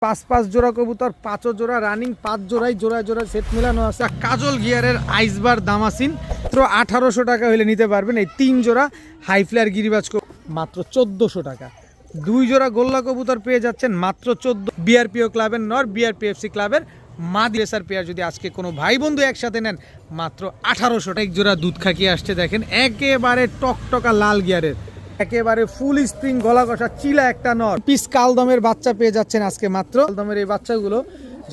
পাঁচ জোড়া কবুতর, 5 জোড়া রানিং, 5 জোড়ায় জোড়ায় জোড়ায় সেট মেলানো আছে। কাজল গিয়ারের আইসবার দামাসিন মাত্র 1800 টাকা হলে নিতে পারবেন। এই 3 জোড়া হাই ফ্লায়ার গিরিবাজ মাত্র 1400 টাকা। 2 জোড়া গোল্লা কবুতর পেয়ে যাচ্ছেন মাত্র 14। বিআরপিও ক্লাবের নর, বিআরপিএফসি ক্লাবের মাদি রেসার পেয়ার যদি আজকে কোনো ভাই বন্ধু একসাথে নেন মাত্র 1800 টাকা। এক জোড়া দুধ খাকিয়ে আসছে দেখেন, একেবারে টকটকা লাল গিয়ারের, একেবারে ফুল স্প্রিং গলা কষা চিলা একটা নর পিস কালদমের বাচ্চা পেয়ে যাচ্ছেন আজকে মাত্র। কালদমের এই বাচ্চাগুলো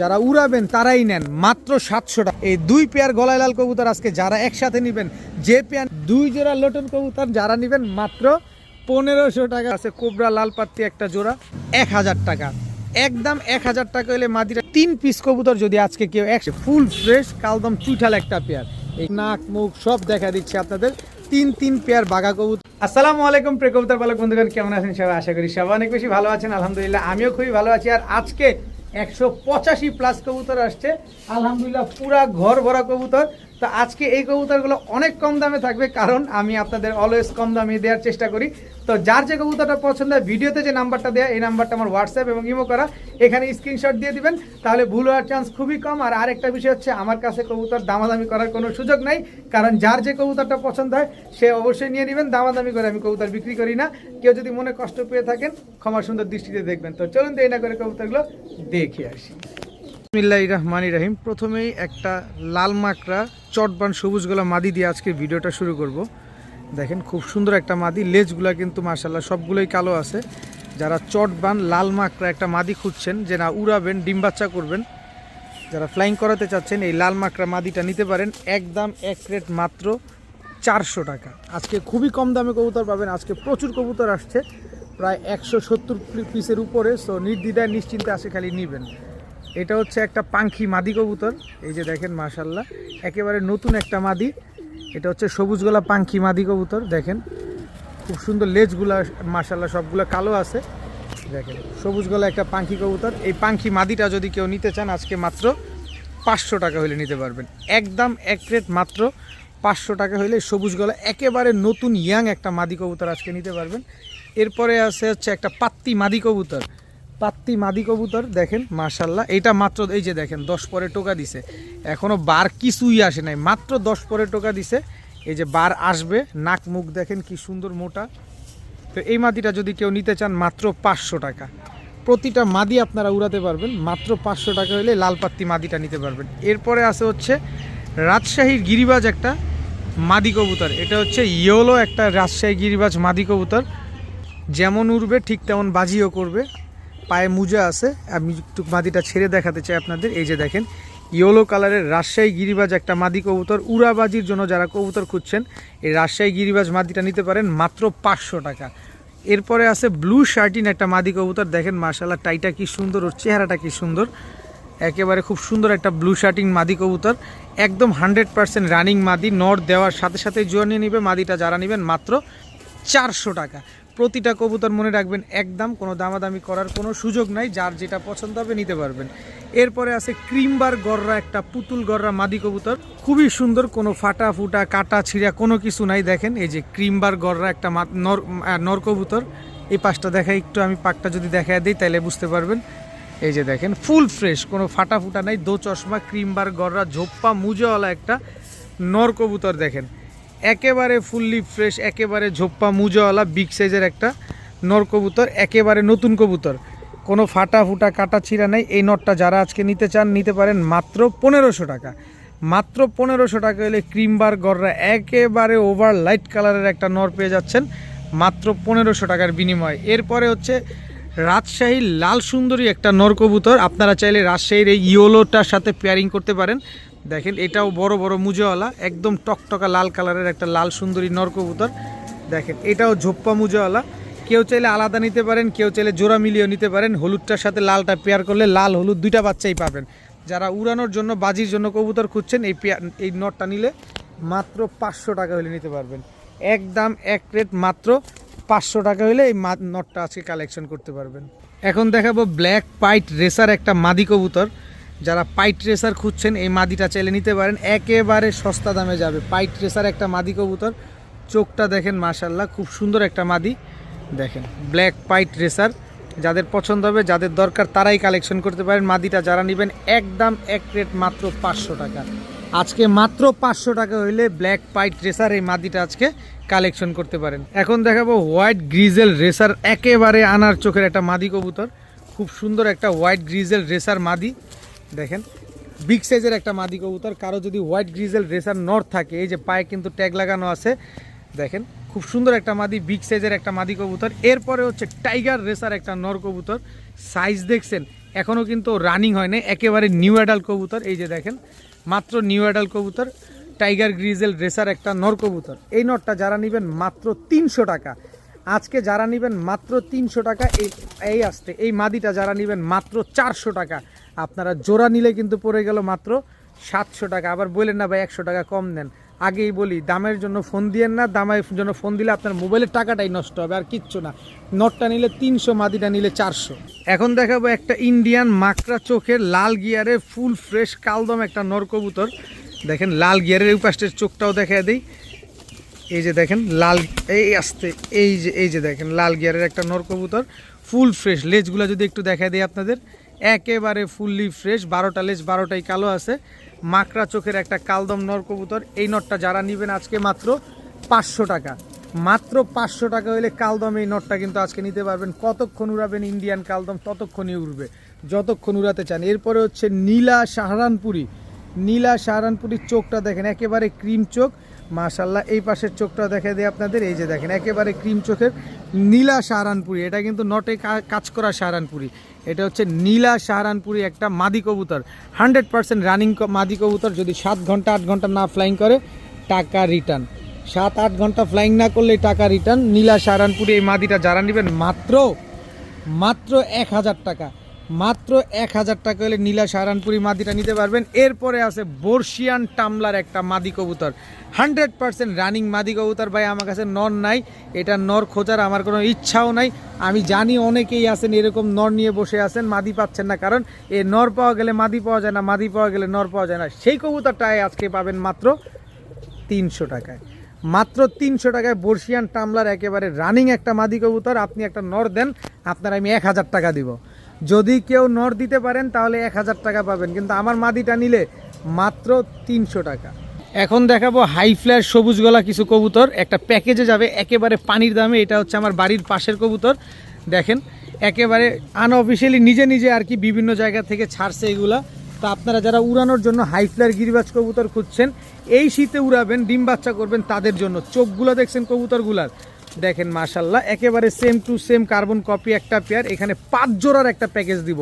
যারা উড়াবেন তারাই নেন মাত্র 700 টাকা। এই 2 পেয়ার গলায় লাল কবুতর আজকে যারা একসাথে নেবেন, যে পেয়ার 2 জোড়া লটন কবুতর যারা নেবেন মাত্র 1500 টাকা। আছে কোবরা লাল পাত্তি একটা জোড়া 1000 টাকা, একদম 1000 টাকা হলে মাদিরা 3 পিস কবুতর যদি আজকে কেউ ফুল ফ্রেশ কালদম চুইঠাল একটা পেয়ার, এই নাক মুখ সব দেখা দিচ্ছে আপনাদের। 3 পেয়ার বাঘা কবুতর। আসসালামু আলাইকুম প্রিয় কবুতর পালক বন্ধুগণ, কেমন আছেন সবাই? আশা করি সবাই অনেক বেশি ভালো আছেন। আলহামদুলিল্লাহ আমিও খুবই ভালো আছি। আর আজকে 185 প্লাস কবুতর আসছে আলহামদুলিল্লাহ, পুরা ঘর ভরা কবুতর। তো আজকে এই কবুতরগুলো অনেক কম দামে থাকবে, কারণ আমি আপনাদের অলওয়েজ কম দামে দেওয়ার চেষ্টা করি। তো যার যে কবুতরটা পছন্দ হয়, ভিডিওতে যে নাম্বারটা দেয়া, এই নাম্বারটা আমার হোয়াটসঅ্যাপ এবং ইমো করা, এখানে স্ক্রিনশট দিয়ে দিবেন, তাহলে ভুল হওয়ার চান্স খুবই কম। আর আরেকটা বিষয় হচ্ছে, আমার কাছে কবুতর দামাদামি করার কোনো সুযোগ নাই, কারণ যার যে কবুতরটা পছন্দ হয় সে অবশ্যই নিয়ে নেবেন। দামাদামি করে আমি কবুতর বিক্রি করি না। কেউ যদি মনে কষ্ট পেয়ে থাকেন, ক্ষমা সুন্দর দৃষ্টিতে দেখবেন। তো চলুন দেরি না করে কবুতরগুলো দেখে আসি। বিসমিল্লাহির রহমানির রহিম। প্রথমেই একটা লাল মাকড়া চটবান সবুজ গোলা মাদি দিয়ে আজকে ভিডিওটা শুরু করব। দেখেন খুব সুন্দর একটা মাদি, লেজগুলা কিন্তু মাশাআল্লাহ সবগুলোই কালো আছে। যারা চটবান লাল মাকড়া একটা মাদি খুঁজছেন, যে না উড়াবেন ডিম বাচ্চা করবেন, যারা ফ্লাইং করাতে চাচ্ছেন, এই লাল মাকড়া মাদিটা নিতে পারেন। একদম এক রেট মাত্র 400 টাকা। আজকে খুবই কম দামে কবুতর পাবেন। আজকে প্রচুর কবুতর আসছে, প্রায় 170 পিসের উপরে। সো নির্দ্বিধায় নিশ্চিন্তে আসে খালি নেবেন। এটা হচ্ছে একটা পাখি মাদি কবুতর, এই যে দেখেন মাশাআল্লাহ একেবারে নতুন একটা মাদি। এটা হচ্ছে সবুজ গলা পাখি মাদি কবুতর, দেখেন খুব সুন্দর লেজগুলা মাশাআল্লাহ সবগুলো কালো আছে। দেখেন সবুজ গলা একটা পাখি কবুতর। এই পাখি মাদিটা যদি কেউ নিতে চান আজকে মাত্র 500 টাকা হলে নিতে পারবেন। একদম এক রেট মাত্র 500 টাকা হলে সবুজ গলা একেবারে নতুন ইয়াং একটা মাদি কবুতর আজকে নিতে পারবেন। এরপরে আছে হচ্ছে একটা পাত্তি মাদি কবুতর, পাত্তি মাদি কবুতর দেখেন মাশাআল্লাহ। এটা মাত্র এই যে দেখেন 10 পরে টোকা দিছে, এখনো বার কিছুই আসে নাই, মাত্র 10 পরে টোকা দিছে। এই যে বার আসবে, নাক মুখ দেখেন কি সুন্দর মোটা। তো এই মাদিটা যদি কেউ নিতে চান মাত্র 500 টাকা। প্রতিটা মাদি আপনারা উড়াতে পারবেন মাত্র 500 টাকা হলে লাল পাত্তি মাদিটা নিতে পারবেন। এরপরে আছে হচ্ছে রাজশাহীর গিরিবাজ একটা মাদি কবুতর। এটা হচ্ছে ইয়েলো একটা রাজশাহী গিরিবাজ মাদি কবুতর, যেমন উড়বে ঠিক তেমন বাজিও করবে। পায়ে মুজা আছে, আমি একটু মাদিটা ছেড়ে দেখাতে চাই আপনাদের। এই যে দেখেন ইয়েলো কালারের রাজশাহী গিরিবাজ একটা মাদি কবুতর। উড়াবাজির জন্য যারা কবুতর খুঁজছেন, এই রাজশাহী গিরিবাজ মাদিটা নিতে পারেন মাত্র 500 টাকা। এরপরে আছে ব্লু শার্টিন একটা মাদি কবুতর, দেখেন মাশাআল্লাহ টাইটা কি সুন্দর, ওর চেহারাটা কি সুন্দর, একেবারে খুব সুন্দর একটা ব্লু শার্টিন মাদি কবুতর। একদম 100% রানিং মাদি, নর দেওয়ার সাথে সাথে জোয়া নিয়ে নেবে। মাদিটা যারা নেবেন মাত্র 400 টাকা। প্রতিটা কবুতর মনে রাখবেন একদম, কোনো দামাদামি করার কোনো সুযোগ নাই, যার যেটা পছন্দ হবে নিতে পারবেন। এরপরে আছে ক্রিমবার গররা একটা পুতুল গররা মাদি কবুতর, খুবই সুন্দর, কোনো ফাটা ফুটা কাটা ছিঁড়া কোনো কিছু নাই। দেখেন এই যে ক্রিমবার গররা একটা নর কবুতর। এই পাশটা দেখাই একটু, আমি পাকটা যদি দেখায় দিই তাহলে বুঝতে পারবেন। এই যে দেখেন ফুল ফ্রেশ, কোনো ফাটা ফুটা নাই, দো চশমা ক্রিমবার গররা ঝোপ্পা মুজোওয়ালা একটা নর কবুতর। দেখেন একেবারে ফুললি ফ্রেশ, একেবারে ঝোপ্পা মুজোওয়ালা বিগ সাইজের একটা নর কবুতর, একেবারে নতুন কবুতর, কোনো ফাটা ফুটা কাটা ছিঁড়া নেই। এই নরটা যারা আজকে নিতে চান নিতে পারেন মাত্র 1500 টাকা। মাত্র 1500 টাকা হলে ক্রিমবার গররা একেবারে ওভার লাইট কালারের একটা নর পেয়ে যাচ্ছেন মাত্র 1500 টাকার বিনিময়ে। এরপরে হচ্ছে রাজশাহীর লাল সুন্দরী একটা নর কবুতর, আপনারা চাইলে রাজশাহীর এই ইয়েলোটার সাথে পেয়ারিং করতে পারেন। দেখেন এটাও বড় বড় মুজোওয়ালা, একদম টকটকা লাল কালারের একটা লাল সুন্দরী নর কবুতর। দেখেন এটাও ঝোপ্পা মুজোওয়ালা। কেউ চাইলে আলাদা নিতে পারেন, কেউ চাইলে জোড়া মিলিয়েও নিতে পারেন। হলুদটার সাথে লালটা পেয়ার করলে লাল হলুদ 2টা বাচ্চাই পাবেন। যারা উড়ানোর জন্য বাজির জন্য কবুতর খুঁজছেন, এই নটটা নিলে মাত্র 500 টাকা হলে নিতে পারবেন। একদম এক রেট মাত্র 500 টাকা হলে এই নটটা আজকে কালেকশন করতে পারবেন। এখন দেখাবো ব্ল্যাক পাইট রেসার একটা মাদি কবুতর। যারা পাইট রেসার খুঁজছেন, এই মাদিটা চাইলে নিতে পারেন, একেবারে সস্তা দামে যাবে। পাইট রেসার একটা মাদি কবুতর, চোখটা দেখেন মাশাআল্লাহ খুব সুন্দর একটা মাদি। দেখেন ব্ল্যাক পাইট রেসার যাদের পছন্দ হবে, যাদের দরকার তারাই কালেকশন করতে পারেন। মাদিটা যারা নেবেন একদম এক রেট মাত্র 500 টাকা। আজকে মাত্র 500 টাকা হইলে ব্ল্যাক পাইট রেসার এই মাদিটা আজকে কালেকশন করতে পারেন। এখন দেখাবো হোয়াইট গ্রিজেল রেসার, একেবারে আনার চোখের একটা মাদি কবুতর। খুব সুন্দর একটা হোয়াইট গ্রিজেল রেসার মাদি, দেখেন বিগ সাইজের একটা মাদি কবুতর। কারো যদি হোয়াইট গ্রিজেল রেসার নর থাকে, এই যে পায়ে কিন্তু ট্যাগ লাগানো আছে, দেখেন খুব সুন্দর একটা মাদি, বিগ সাইজের একটা মাদি কবুতর। এরপরে হচ্ছে টাইগার রেসার একটা নর কবুতর, সাইজ দেখছেন এখনও কিন্তু রানিং হয় না, একেবারে নিউ অ্যাডাল্ট কবুতর। এই যে দেখেন মাত্র নিউ অ্যাডাল্ট কবুতর, টাইগার গ্রিজেল রেসার একটা নর কবুতর। এই নরটা যারা নেবেন মাত্র 300 টাকা। আজকে যারা নেবেন মাত্র 300 টাকা। এই আসতে এই মাদিটা যারা নেবেন মাত্র 400 টাকা। আপনারা জোড়া নিলে কিন্তু পড়ে গেল মাত্র 700 টাকা। আবার বললেন না ভাই 100 টাকা কম নেন। আগেই বলি দামের জন্য ফোন দিয়েন না, দামের জন্য ফোন দিলে আপনার মোবাইলের টাকাটাই নষ্ট হবে, আর কিচ্ছু না। নটটা নিলে 300, মাদিটা নিলে 400। এখন দেখাবো একটা ইন্ডিয়ান মাকড়া চোখের লাল গিয়ারের ফুল ফ্রেশ কালদম একটা নর কবুতর। দেখেন লাল গিয়ারের এই পাশের চোখটাও দেখা দেই, এই যে দেখেন লাল, এই আসতে এই যে দেখেন লাল গিয়ারের একটা নর কবুতর, ফুল ফ্রেশ। লেজগুলো যদি একটু দেখা দিই আপনাদের, একেবারে ফুললি ফ্রেশ। 12টা লেজ 12টাই কালো আছে, মাকড়া চোখের একটা কালদম নর কবুতর। এই নটটা যারা নেবেন আজকে মাত্র 500 টাকা। মাত্র 500 টাকা হলে কালদম এই নটটা কিন্তু আজকে নিতে পারবেন। কতক্ষণ উড়াবেন ইন্ডিয়ান কালদম, ততক্ষণই উড়বে যতক্ষণ উড়াতে চান। এরপরে হচ্ছে নীলা সাহারানপুরি, নীলা সাহারানপুরির চোখটা দেখেন একেবারে ক্রিম চোখ, মাশাল্লাহ। এই পাশের চোখটা দেখা দেয় আপনাদের, এই যে দেখেন একেবারে ক্রিম চোখের নীলা সাহারানপুরি। এটা কিন্তু নটে কাজ করা সাহারানপুরি, এটা হচ্ছে নীলা সাহারানপুরি একটা মাদি কবুতর, 100% রানিং মাদি কবুতর। যদি 7 ঘন্টা 8 ঘন্টা না ফ্লাইং করে টাকা রিটার্ন, 7-8 ঘন্টা ফ্লাইং না করলে টাকা রিটার্ন। নীলা সাহারানপুরি এই মাদিটা যারা নেবেন মাত্র 1000 টাকা। মাত্র 1000 টাকা হলে নীলা সাহারানপুরি মাদিটা নিতে পারবেন। এরপরে আছে বর্ষিয়ান টামলার একটা মাদি কবুতর, 100% রানিং মাদি কবুতর। ভাই আমার কাছে নর নাই, এটা নর খোঁজার আমার কোনো ইচ্ছাও নাই। আমি জানি অনেকেই আছেন এরকম নর নিয়ে বসে আছেন, মাদি পাচ্ছেন না, কারণ এ নর পাওয়া গেলে মাদি পাওয়া যায় না, মাদি পাওয়া গেলে নর পাওয়া যায় না। সেই কবুতরটাই আজকে পাবেন মাত্র 300 টাকায়। মাত্র 300 টাকায় বর্ষিয়ান টামলার একেবারে রানিং একটা মাদি কবুতর। আপনি একটা নর দেন, আপনার আমি 1000 টাকা দিব। যদি কেউ নর দিতে পারেন তাহলে 1000 টাকা পাবেন, কিন্তু আমার মাদিটা নিলে মাত্র 300 টাকা। এখন দেখাবো হাই ফ্লায়ার সবুজ গলা কিছু কবুতর, একটা প্যাকেজে যাবে একেবারে পানির দামে। এটা হচ্ছে আমার বাড়ির পাশের কবুতর, দেখেন একেবারে আনঅফিসিয়ালি নিজে নিজে আর কি বিভিন্ন জায়গা থেকে ছাড়ছে এগুলা। তো আপনারা যারা উড়ানোর জন্য হাই ফ্লায়ার গিরিবাজ কবুতর খুঁজছেন, এই শীতে উড়াবেন, ডিম বাচ্চা করবেন, তাদের জন্য। চোখগুলো দেখছেন কবুতরগুলার, দেখেন মাশাল্লাহ একেবারে same to same carbon copy একটা পেয়ার। এখানে 5 জোড়ার একটা প্যাকেজ দিব,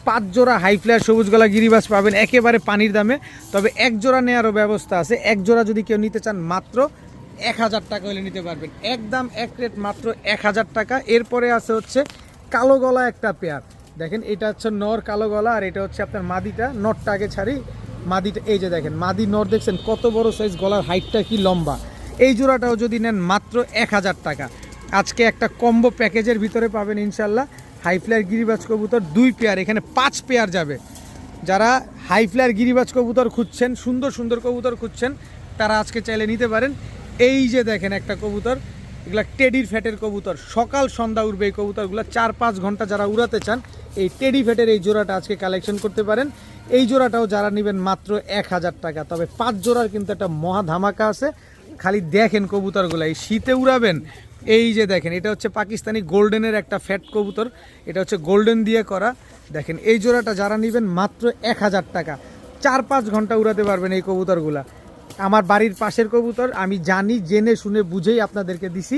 5 জোড়া হাই ফ্লায়ার সবুজ গলা গিরিবাজ পাবেন একেবারে পানির দামে। তবে 1 জোড়া নেওয়ারও ব্যবস্থা আছে, 1 জোড়া যদি কেউ নিতে চান মাত্র 1000 টাকা হলে নিতে পারবেন, একদম এক রেট মাত্র 1000 টাকা। এরপরে আছে হচ্ছে কালো গলা একটা পেয়ার, দেখেন এটা হচ্ছে নর কালো গলা, আর এটা হচ্ছে আপনার মাদিটা। নরটা আগে ছাড়ি, মাদিটা এই যে দেখেন মাদি নর দেখছেন কত বড় সাইজ, গলার হাইটটা কি লম্বা। এই জোড়াটাও যদি নেন মাত্র 1000 টাকা। আজকে একটা কম্বো প্যাকেজের ভিতরে পাবেন ইনশাল্লাহ হাই ফ্লায়ার গিরিবাজ কবুতর 2 পেয়ার, এখানে 5 পেয়ার যাবে। যারা হাই ফ্লায়ার গিরিবাজ কবুতর খুঁজছেন, সুন্দর সুন্দর কবুতর খুঁজছেন, তারা আজকে চাইলে নিতে পারেন। এই যে দেখেন একটা কবুতর, এগুলা টেডির ফ্যাটের কবুতর, সকাল সন্ধ্যা উড়বে এই কবুতরগুলো। 4-5 ঘন্টা যারা উড়াতে চান, এই টেডি ফ্যাটের এই জোড়াটা আজকে কালেকশন করতে পারেন। এই জোড়াটাও যারা নেবেন মাত্র 1000 টাকা। তবে 5 জোড়ার কিন্তু একটা মহা ধামাকা আছে, খালি দেখেন কবুতরগুলো এই শীতে উড়াবেন। এই যে দেখেন এটা হচ্ছে পাকিস্তানি গোল্ডেনের একটা ফ্যাট কবুতর, এটা হচ্ছে গোল্ডেন দিয়ে করা। দেখেন এই জোড়াটা যারা নেবেন মাত্র 1000 টাকা, 4-5 ঘন্টা উড়াতে পারবেন এই কবুতরগুলা। আমার বাড়ির পাশের কবুতর, আমি জানি, জেনে শুনে বুঝেই আপনাদেরকে দিছি।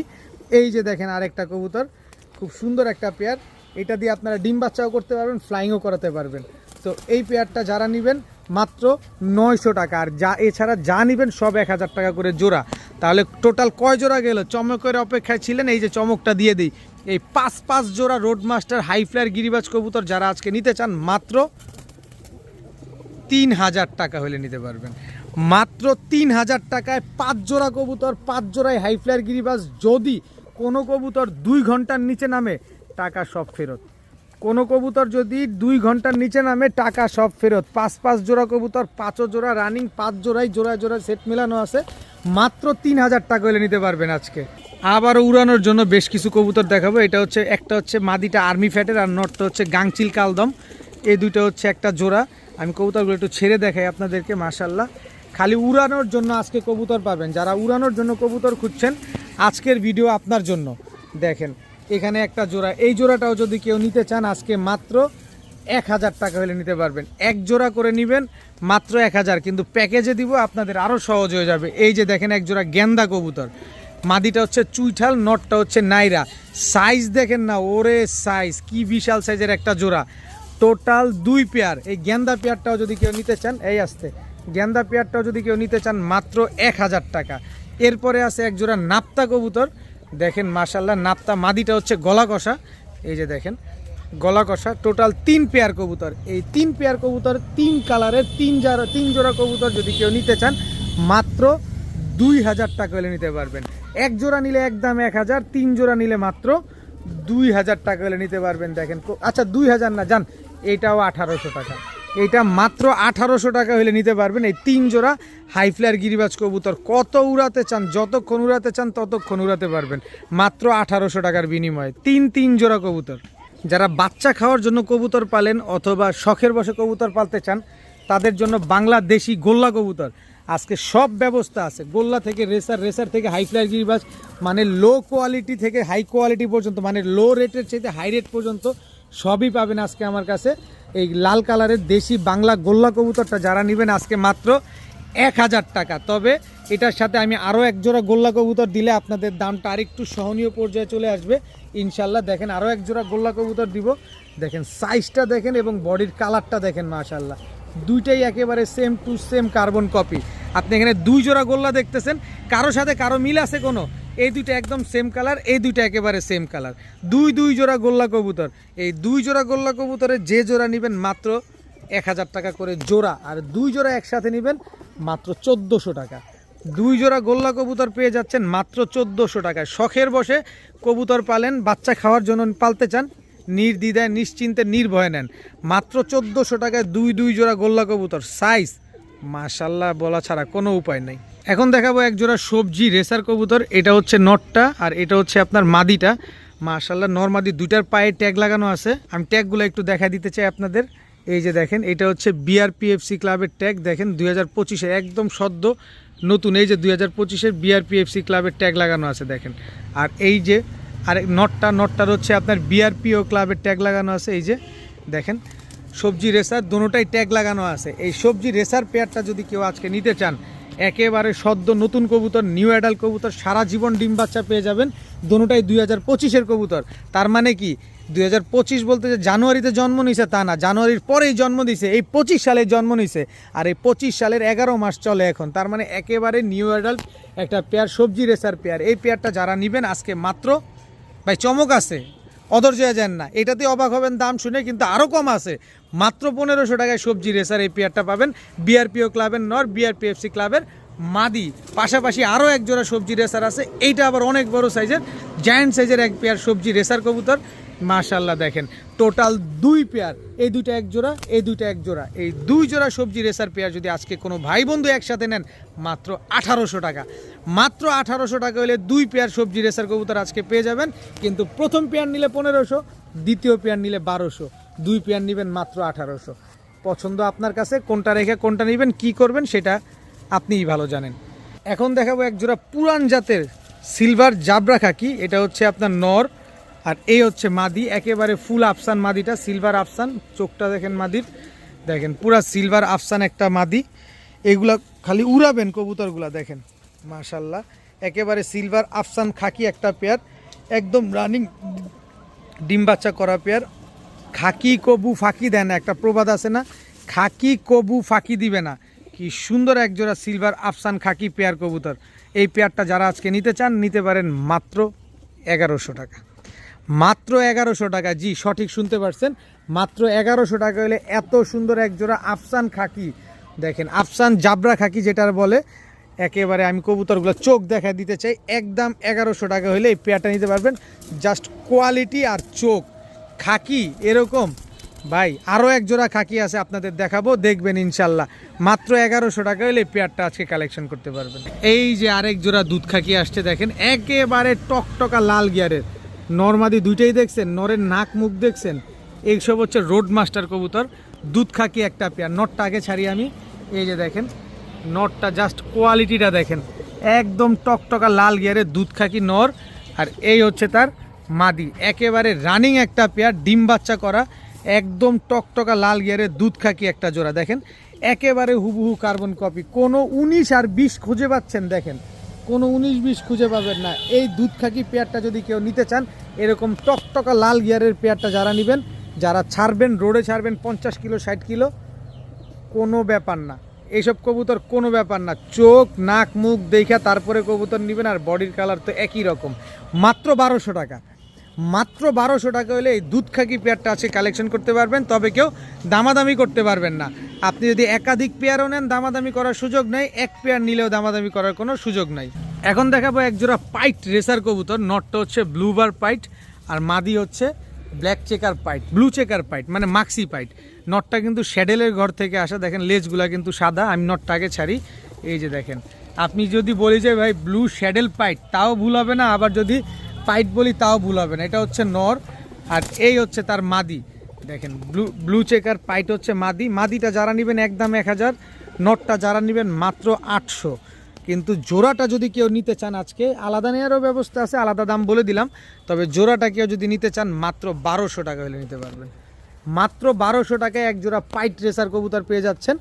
এই যে দেখেন আরেকটা কবুতর, খুব সুন্দর একটা পেয়ার, এটা দিয়ে আপনারা ডিম বাচ্চাও করতে পারবেন, ফ্লাইংও করাতে পারবেন। তো এই পেয়ারটা যারা নেবেন মাত্র 900 টাকা। আর যা এছাড়া যা নেবেন সব 1000 টাকা করে জোড়া। তাহলে টোটাল কয় জোড়া গেল? চমকের অপেক্ষায় ছিলেন, এই যে চমকটা দিয়ে দিই। এই 5 জোড়া রোডমাস্টার হাই ফ্লায়ার গিরিবাজ কবুতর যারা আজকে নিতে চান মাত্র 3000 টাকা হলে নিতে পারবেন। মাত্র 3000 টাকায় 5 জোড়া কবুতর, 5 জোড়ায় হাই ফ্লায়ার গিরিবাজ। যদি কোনো কবুতর 2 ঘন্টার নিচে নামে টাকা সব ফেরত। কোনো কবুতর যদি 2 ঘন্টার নিচে নামে টাকা সব ফেরত। 5 জোড়া কবুতর, 5 জোড়া রানিং, 5 জোড়ায় জোড়ায় জোড়ায় সেট মেলানো আছে। মাত্র 3000 টাকা হলে নিতে পারবেন আজকে। আবারও উড়ানোর জন্য বেশ কিছু কবুতর দেখাবো। এটা হচ্ছে একটা হচ্ছে মাদিটা আর্মি ফ্যাটের, আর নটটা হচ্ছে গাংচিল কালদম। এই দুইটা হচ্ছে একটা জোড়া। আমি কবুতরগুলো একটু ছেড়ে দেখাই আপনাদেরকে। মাশাল্লাহ, খালি উড়ানোর জন্য আজকে কবুতর পাবেন। যারা উড়ানোর জন্য কবুতর খুঁজছেন, আজকের ভিডিও আপনার জন্য। দেখেন এখানে একটা জোড়া, এই জোড়াটাও যদি কেউ নিতে চান আজকে মাত্র 1000 টাকা হলে নিতে পারবেন। এক জোড়া করে নেবেন মাত্র 1000, কিন্তু প্যাকেজে দিব আপনাদের আরও সহজ হয়ে যাবে। এই যে দেখেন এক জোড়া গেন্দা কবুতর, মাদিটা হচ্ছে চুইঠাল, নটটা হচ্ছে নাইরা। সাইজ দেখেন না, ওরে সাইজ কি বিশাল সাইজের একটা জোড়া। Total 2 pair. এই গেন্দা পেয়ারটাও যদি কেউ নিতে চান, এই আসতে গেন্দা পেয়ারটাও যদি কেউ নিতে চান মাত্র 1000 টাকা। এরপরে আছে এক জোড়া নাপ্তা কবুতর। দেখেন মাশাল্লাহ, নাপ্তা মাদিটা হচ্ছে গলা কষা। এই যে দেখেন গলা কষা। টোটাল 3 পেয়ার কবুতর। এই 3 পেয়ার কবুতর 3 কালারের 3 জোড়া কবুতর যদি কেউ নিতে চান মাত্র 2000 টাকা হলে নিতে পারবেন। এক জোড়া নিলে একদম 1000, 3 জোড়া নিলে মাত্র 2000 টাকা হলে নিতে পারবেন। দেখেন আচ্ছা 2000 না যান, এইটাও 1800 টাকা। এইটা মাত্র 1800 টাকা হলে নিতে পারবেন। এই 3 জোড়া হাই ফ্লায়ার গিরিবাজ কবুতর। কত উড়াতে চান, যতক্ষণ উড়াতে চান ততক্ষণ উড়াতে পারবেন মাত্র 1800 টাকার বিনিময়ে। 3 জোড়া কবুতর। যারা বাচ্চা খাওয়ার জন্য কবুতর পালেন অথবা শখের বসে কবুতর পালতে চান, তাদের জন্য বাংলাদেশি গোল্লা কবুতর আজকে সব ব্যবস্থা আছে। গোল্লা থেকে রেসার, রেসার থেকে হাই ফ্লায়ার গিরিবাজ, মানে লো কোয়ালিটি থেকে হাই কোয়ালিটি পর্যন্ত, মানে লো রেটের চাইতে হাই রেট পর্যন্ত সবই পাবেন আজকে আমার কাছে। এই লাল কালারের দেশি বাংলা গোল্লা কবুতরটা যারা নেবেন আজকে মাত্র 1000 টাকা। তবে এটার সাথে আমি আরও এক জোড়া গোল্লা কবুতর দিলে আপনাদের দামটা আরেকটু সহনীয় পর্যায়ে চলে আসবে ইনশাল্লাহ। দেখেন আরও এক জোড়া গোল্লা কবুতর দিব। দেখেন সাইজটা দেখেন এবং বডির কালারটা দেখেন মাশাল্লাহ, দুইটাই একেবারে same to same carbon copy. আপনি এখানে 2 জোড়া গোল্লা দেখতেছেন, কারো সাথে কারো মিল আছে কোনো? এই দুইটা একদম সেম কালার, এই দুইটা একেবারে সেম কালার। 2 জোড়া গোল্লা কবুতর। এই 2 জোড়া গোল্লা কবুতরে যে জোড়া নেবেন মাত্র 1000 টাকা করে জোড়া, আর 2 জোড়া একসাথে নেবেন মাত্র 1400 টাকা। 2 জোড়া গোল্লা কবুতর পেয়ে যাচ্ছেন মাত্র 1400 টাকায়। শখের বসে কবুতর পালেন, বাচ্চা খাওয়ার জন্য পালতে চান, নির্দ্বিধায় নিশ্চিন্তে নির্ভয়ে নেন মাত্র 1400 টাকায় 2 জোড়া গোল্লা কবুতর। সাইজ মাশাল্লাহ বলা ছাড়া কোনো উপায় নেই। এখন দেখাবো এক জোড়া সবজি রেসার কবুতর। এটা হচ্ছে নটটা আর এটা হচ্ছে আপনার মাদিটা। মাশাল্লাহ নরমাদি দুইটার পায়ে ট্যাগ লাগানো আছে। আমি ট্যাগগুলো একটু দেখা দিতে চাই আপনাদের। এই যে দেখেন এটা হচ্ছে বিআরপিএফসি ক্লাবের ট্যাগ। দেখেন 2025-এ একদম সদ্য নতুন, এই যে 2025-এর বিআরপিএফসি ক্লাবের ট্যাগ লাগানো আছে দেখেন। আর এই যে আর নটটার হচ্ছে আপনার বিআরপিও ক্লাবের ট্যাগ লাগানো আছে। এই যে দেখেন সবজি রেসার দোনোটাই ট্যাগ লাগানো আছে। এই সবজি রেসার পেয়ারটা যদি কেউ আজকে নিতে চান, একেবারে সদ্য নতুন কবুতর, নিউ অ্যাডাল্ট কবুতর, সারা জীবন ডিম বাচ্চা পেয়ে যাবেন। দোনোটাই 2025-এর কবুতর। তার মানে কি 2025 বলতে যে জানুয়ারিতে জন্ম নিছে তা না, জানুয়ারির পরেই জন্ম দিছে, এই 25 সালে জন্ম নিছে। আর এই 25 সালের 11 মাস চলে এখন। তার মানে একেবারে নিউ অ্যাডাল্ট একটা পেয়ার, সবজি রেসার পেয়ার। এই পেয়ারটা যারা নেবেন আজকে মাত্র, ভাই চমক আছে, অধৈর্য হয়ে যান না, এটাতে অবাক হবেন দাম শুনে, কিন্তু আরও কম আছে। মাত্র 1500 টাকায় সবজি রেসার এই পেয়ারটা পাবেন। বিআরপিও ক্লাবের নর, বিআরপিএফসি ক্লাবের মাদি। পাশাপাশি আরও এক জোড়া সবজি রেসার আছে। এইটা আবার অনেক বড় সাইজের, জায়ান্ট সাইজের এক পেয়ার সবজি রেসার কবুতর। মাশাল্লাহ দেখেন টোটাল 2 পেয়ার, এই দুইটা এক জোড়া, এই দুইটা এক জোড়া। এই 2 জোড়া সবজি রেসার পেয়ার যদি আজকে কোনো ভাই বন্ধু একসাথে নেন মাত্র 1800 টাকা। মাত্র 1800 টাকা হলে 2 পেয়ার সবজি রেসার কবুতর আজকে পেয়ে যাবেন। কিন্তু প্রথম পেয়ার নিলে 1500, দ্বিতীয় পেয়ার নিলে 1200, 2 পেয়ার নেবেন মাত্র 1800। পছন্দ আপনার কাছে, কোনটা রেখে কোনটা নেবেন, কি করবেন সেটা আপনিই ভালো জানেন। এখন দেখাবো এক জোড়া পুরান জাতের সিলভার জাবরা খাকি। এটা হচ্ছে আপনার নর আর এই হচ্ছে মাদি, একেবারে ফুল আফসান মাদিটা, সিলভার আফসান। চোখটা দেখেন মাদির, দেখেন পুরা সিলভার আফসান একটা মাদি। এগুলা খালি উড়াবেন কবুতরগুলা দেখেন মাশাল্লাহ, একেবারে সিলভার আফসান খাকি একটা পেয়ার, একদম রানিং ডিম বাচ্চা করা পেয়ার। খাকি কবু ফাঁকি দেয় না, একটা প্রবাদ আছে না, খাকি কবু ফাঁকি দিবে না। কি সুন্দর একজোড়া সিলভার আফসান খাকি পেয়ার কবুতর। এই পেয়ারটা যারা আজকে নিতে চান নিতে পারেন মাত্র 1100 টাকা। মাত্র 1100 টাকা, জি সঠিক শুনতে পারছেন, মাত্র 1100 টাকা হলে এত সুন্দর একজোড়া আফসান খাকি। দেখেন আফসান জাবরা খাকি যেটার বলে, একেবারে আমি কবুতরগুলো চোখ দেখা দিতে চাই। একদম 1100 টাকা হলে এই পেয়ারটা নিতে পারবেন। জাস্ট কোয়ালিটি আর চোখ খাকি এরকম ভাই আরও এক জোড়া খাকি আছে আপনাদের দেখাবো, দেখবেন ইনশাল্লাহ। মাত্র 1100 টাকা হলে এই পেয়ারটা আজকে কালেকশন করতে পারবেন। এই যে আরেক জোড়া দুধ খাকি আসছে, দেখেন একেবারে টকটকা লাল গিয়ারের নরমাদি দুইটাই দেখছেন, নরের নাক মুখ দেখছেন। এইসব হচ্ছে রোড মাস্টার কবুতর, দুধ খাকি একটা পেয়ার। নটটা আগে ছাড়ি আমি, এই যে দেখেন নটটা, জাস্ট কোয়ালিটিটা দেখেন, একদম টকটকা লাল গিয়ারের দুধ খাকি নর। আর এই হচ্ছে তার মাদি, একেবারে রানিং একটা পেয়ার, ডিম বাচ্চা করা, একদম টকটকা লাল গিয়ারের দুধ খাকি একটা জোড়া। দেখেন একেবারে হুবহু কার্বন কপি, কোনো 19 আর 20 খুঁজে পাচ্ছেন, দেখেন কোনো 19-20 খুঁজে পাবেন না। এই দুধ খাকি পেয়ারটা যদি কেউ নিতে চান, এরকম টকটকা লাল গিয়ারের পেয়ারটা যারা নেবেন, যারা ছাড়বেন রোডে ছাড়বেন 50 কিলো 60 কিলো, কোনো ব্যাপার না, এইসব কবুতর কোনো ব্যাপার না। চোখ নাক মুখ দেখা তারপরে কবুতর নেবেন, আর বডির কালার তো একই রকম। মাত্র 1200 টাকা, মাত্র 1200 টাকা হলে এই দুধ খাকি পেয়ারটা আছে কালেকশন করতে পারবেন। তবে কেউ দামাদামি করতে পারবেন না। আপনি যদি একাধিক পেয়ারও নেন দামাদামি করার সুযোগ নেই, এক পেয়ার নিলেও দামাদামি করার কোনো সুযোগ নাই। এখন দেখাবো এক জোড়া পাইট রেসার কবুতর। নটটা হচ্ছে ব্লুবার পাইট, আর মাদি হচ্ছে black checker pied, blue checker pied মানে মাক্সি পাইট। নটটা কিন্তু শ্যাডেলের ঘর থেকে আসা, দেখেন লেজগুলা কিন্তু সাদা। আমি নটটা আগে ছাড়ি, এই যে দেখেন, আপনি যদি বলি যে ভাই ব্লু শ্যাডেল পাইট, তাও ভুল হবে না, আবার যদি পাইট বলি তাও ভুল হবে না। এটা হচ্ছে নর, আর এই হচ্ছে তার মাদি। দেখেন ব্লু চেকার পাইট হচ্ছে মাদি। মাদিটা যারা নেবেন একদম 1000, নটটা যারা নেবেন মাত্র 800। কিন্তু জোড়াটা যদি কেউ নিতে চান, আজকে আলাদা নেওয়ারও ব্যবস্থা আছে, আলাদা দাম বলে দিলাম। তবে জোড়াটা কেউ যদি নিতে চান মাত্র 1200 টাকা হলে নিতে পারবেন। মাত্র 1200 টাকায় এক জোড়া পাইট রেসার কবুতর পেয়ে যাচ্ছেন।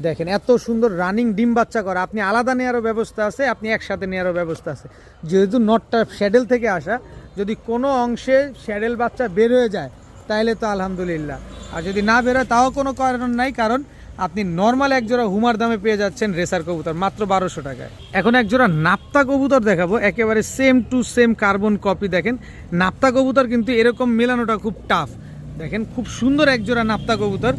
দেখেন এত সুন্দর রানিং ডিম বাচ্চা করা, আপনি আলাদা নেওয়ারও ব্যবস্থা আছে, আপনি একসাথে নেওয়ারও ব্যবস্থা আছে। যেহেতু নটটা শ্যাডেল থেকে আসা, যদি কোনো অংশে শ্যাডেল বাচ্চা বের হয়ে যায় তাহলে তো আলহামদুলিল্লাহ, আর যদি না বেরোয় তাও কোনো কারণ নাই, কারণ আপনি নর্মাল এক জোড়া হুমার দামে পেয়ে যাচ্ছেন রেসার কবুতর মাত্র 1200 টাকায়। এখন এক জোড়া নাপ্তা কবুতর দেখাবো, একেবারে same to same carbon copy. দেখেন নাপ্তা কবুতর কিন্তু এরকম মেলানোটা খুব টাফ। দেখেন খুব সুন্দর এক জোড়া নাপ্তা কবুতর।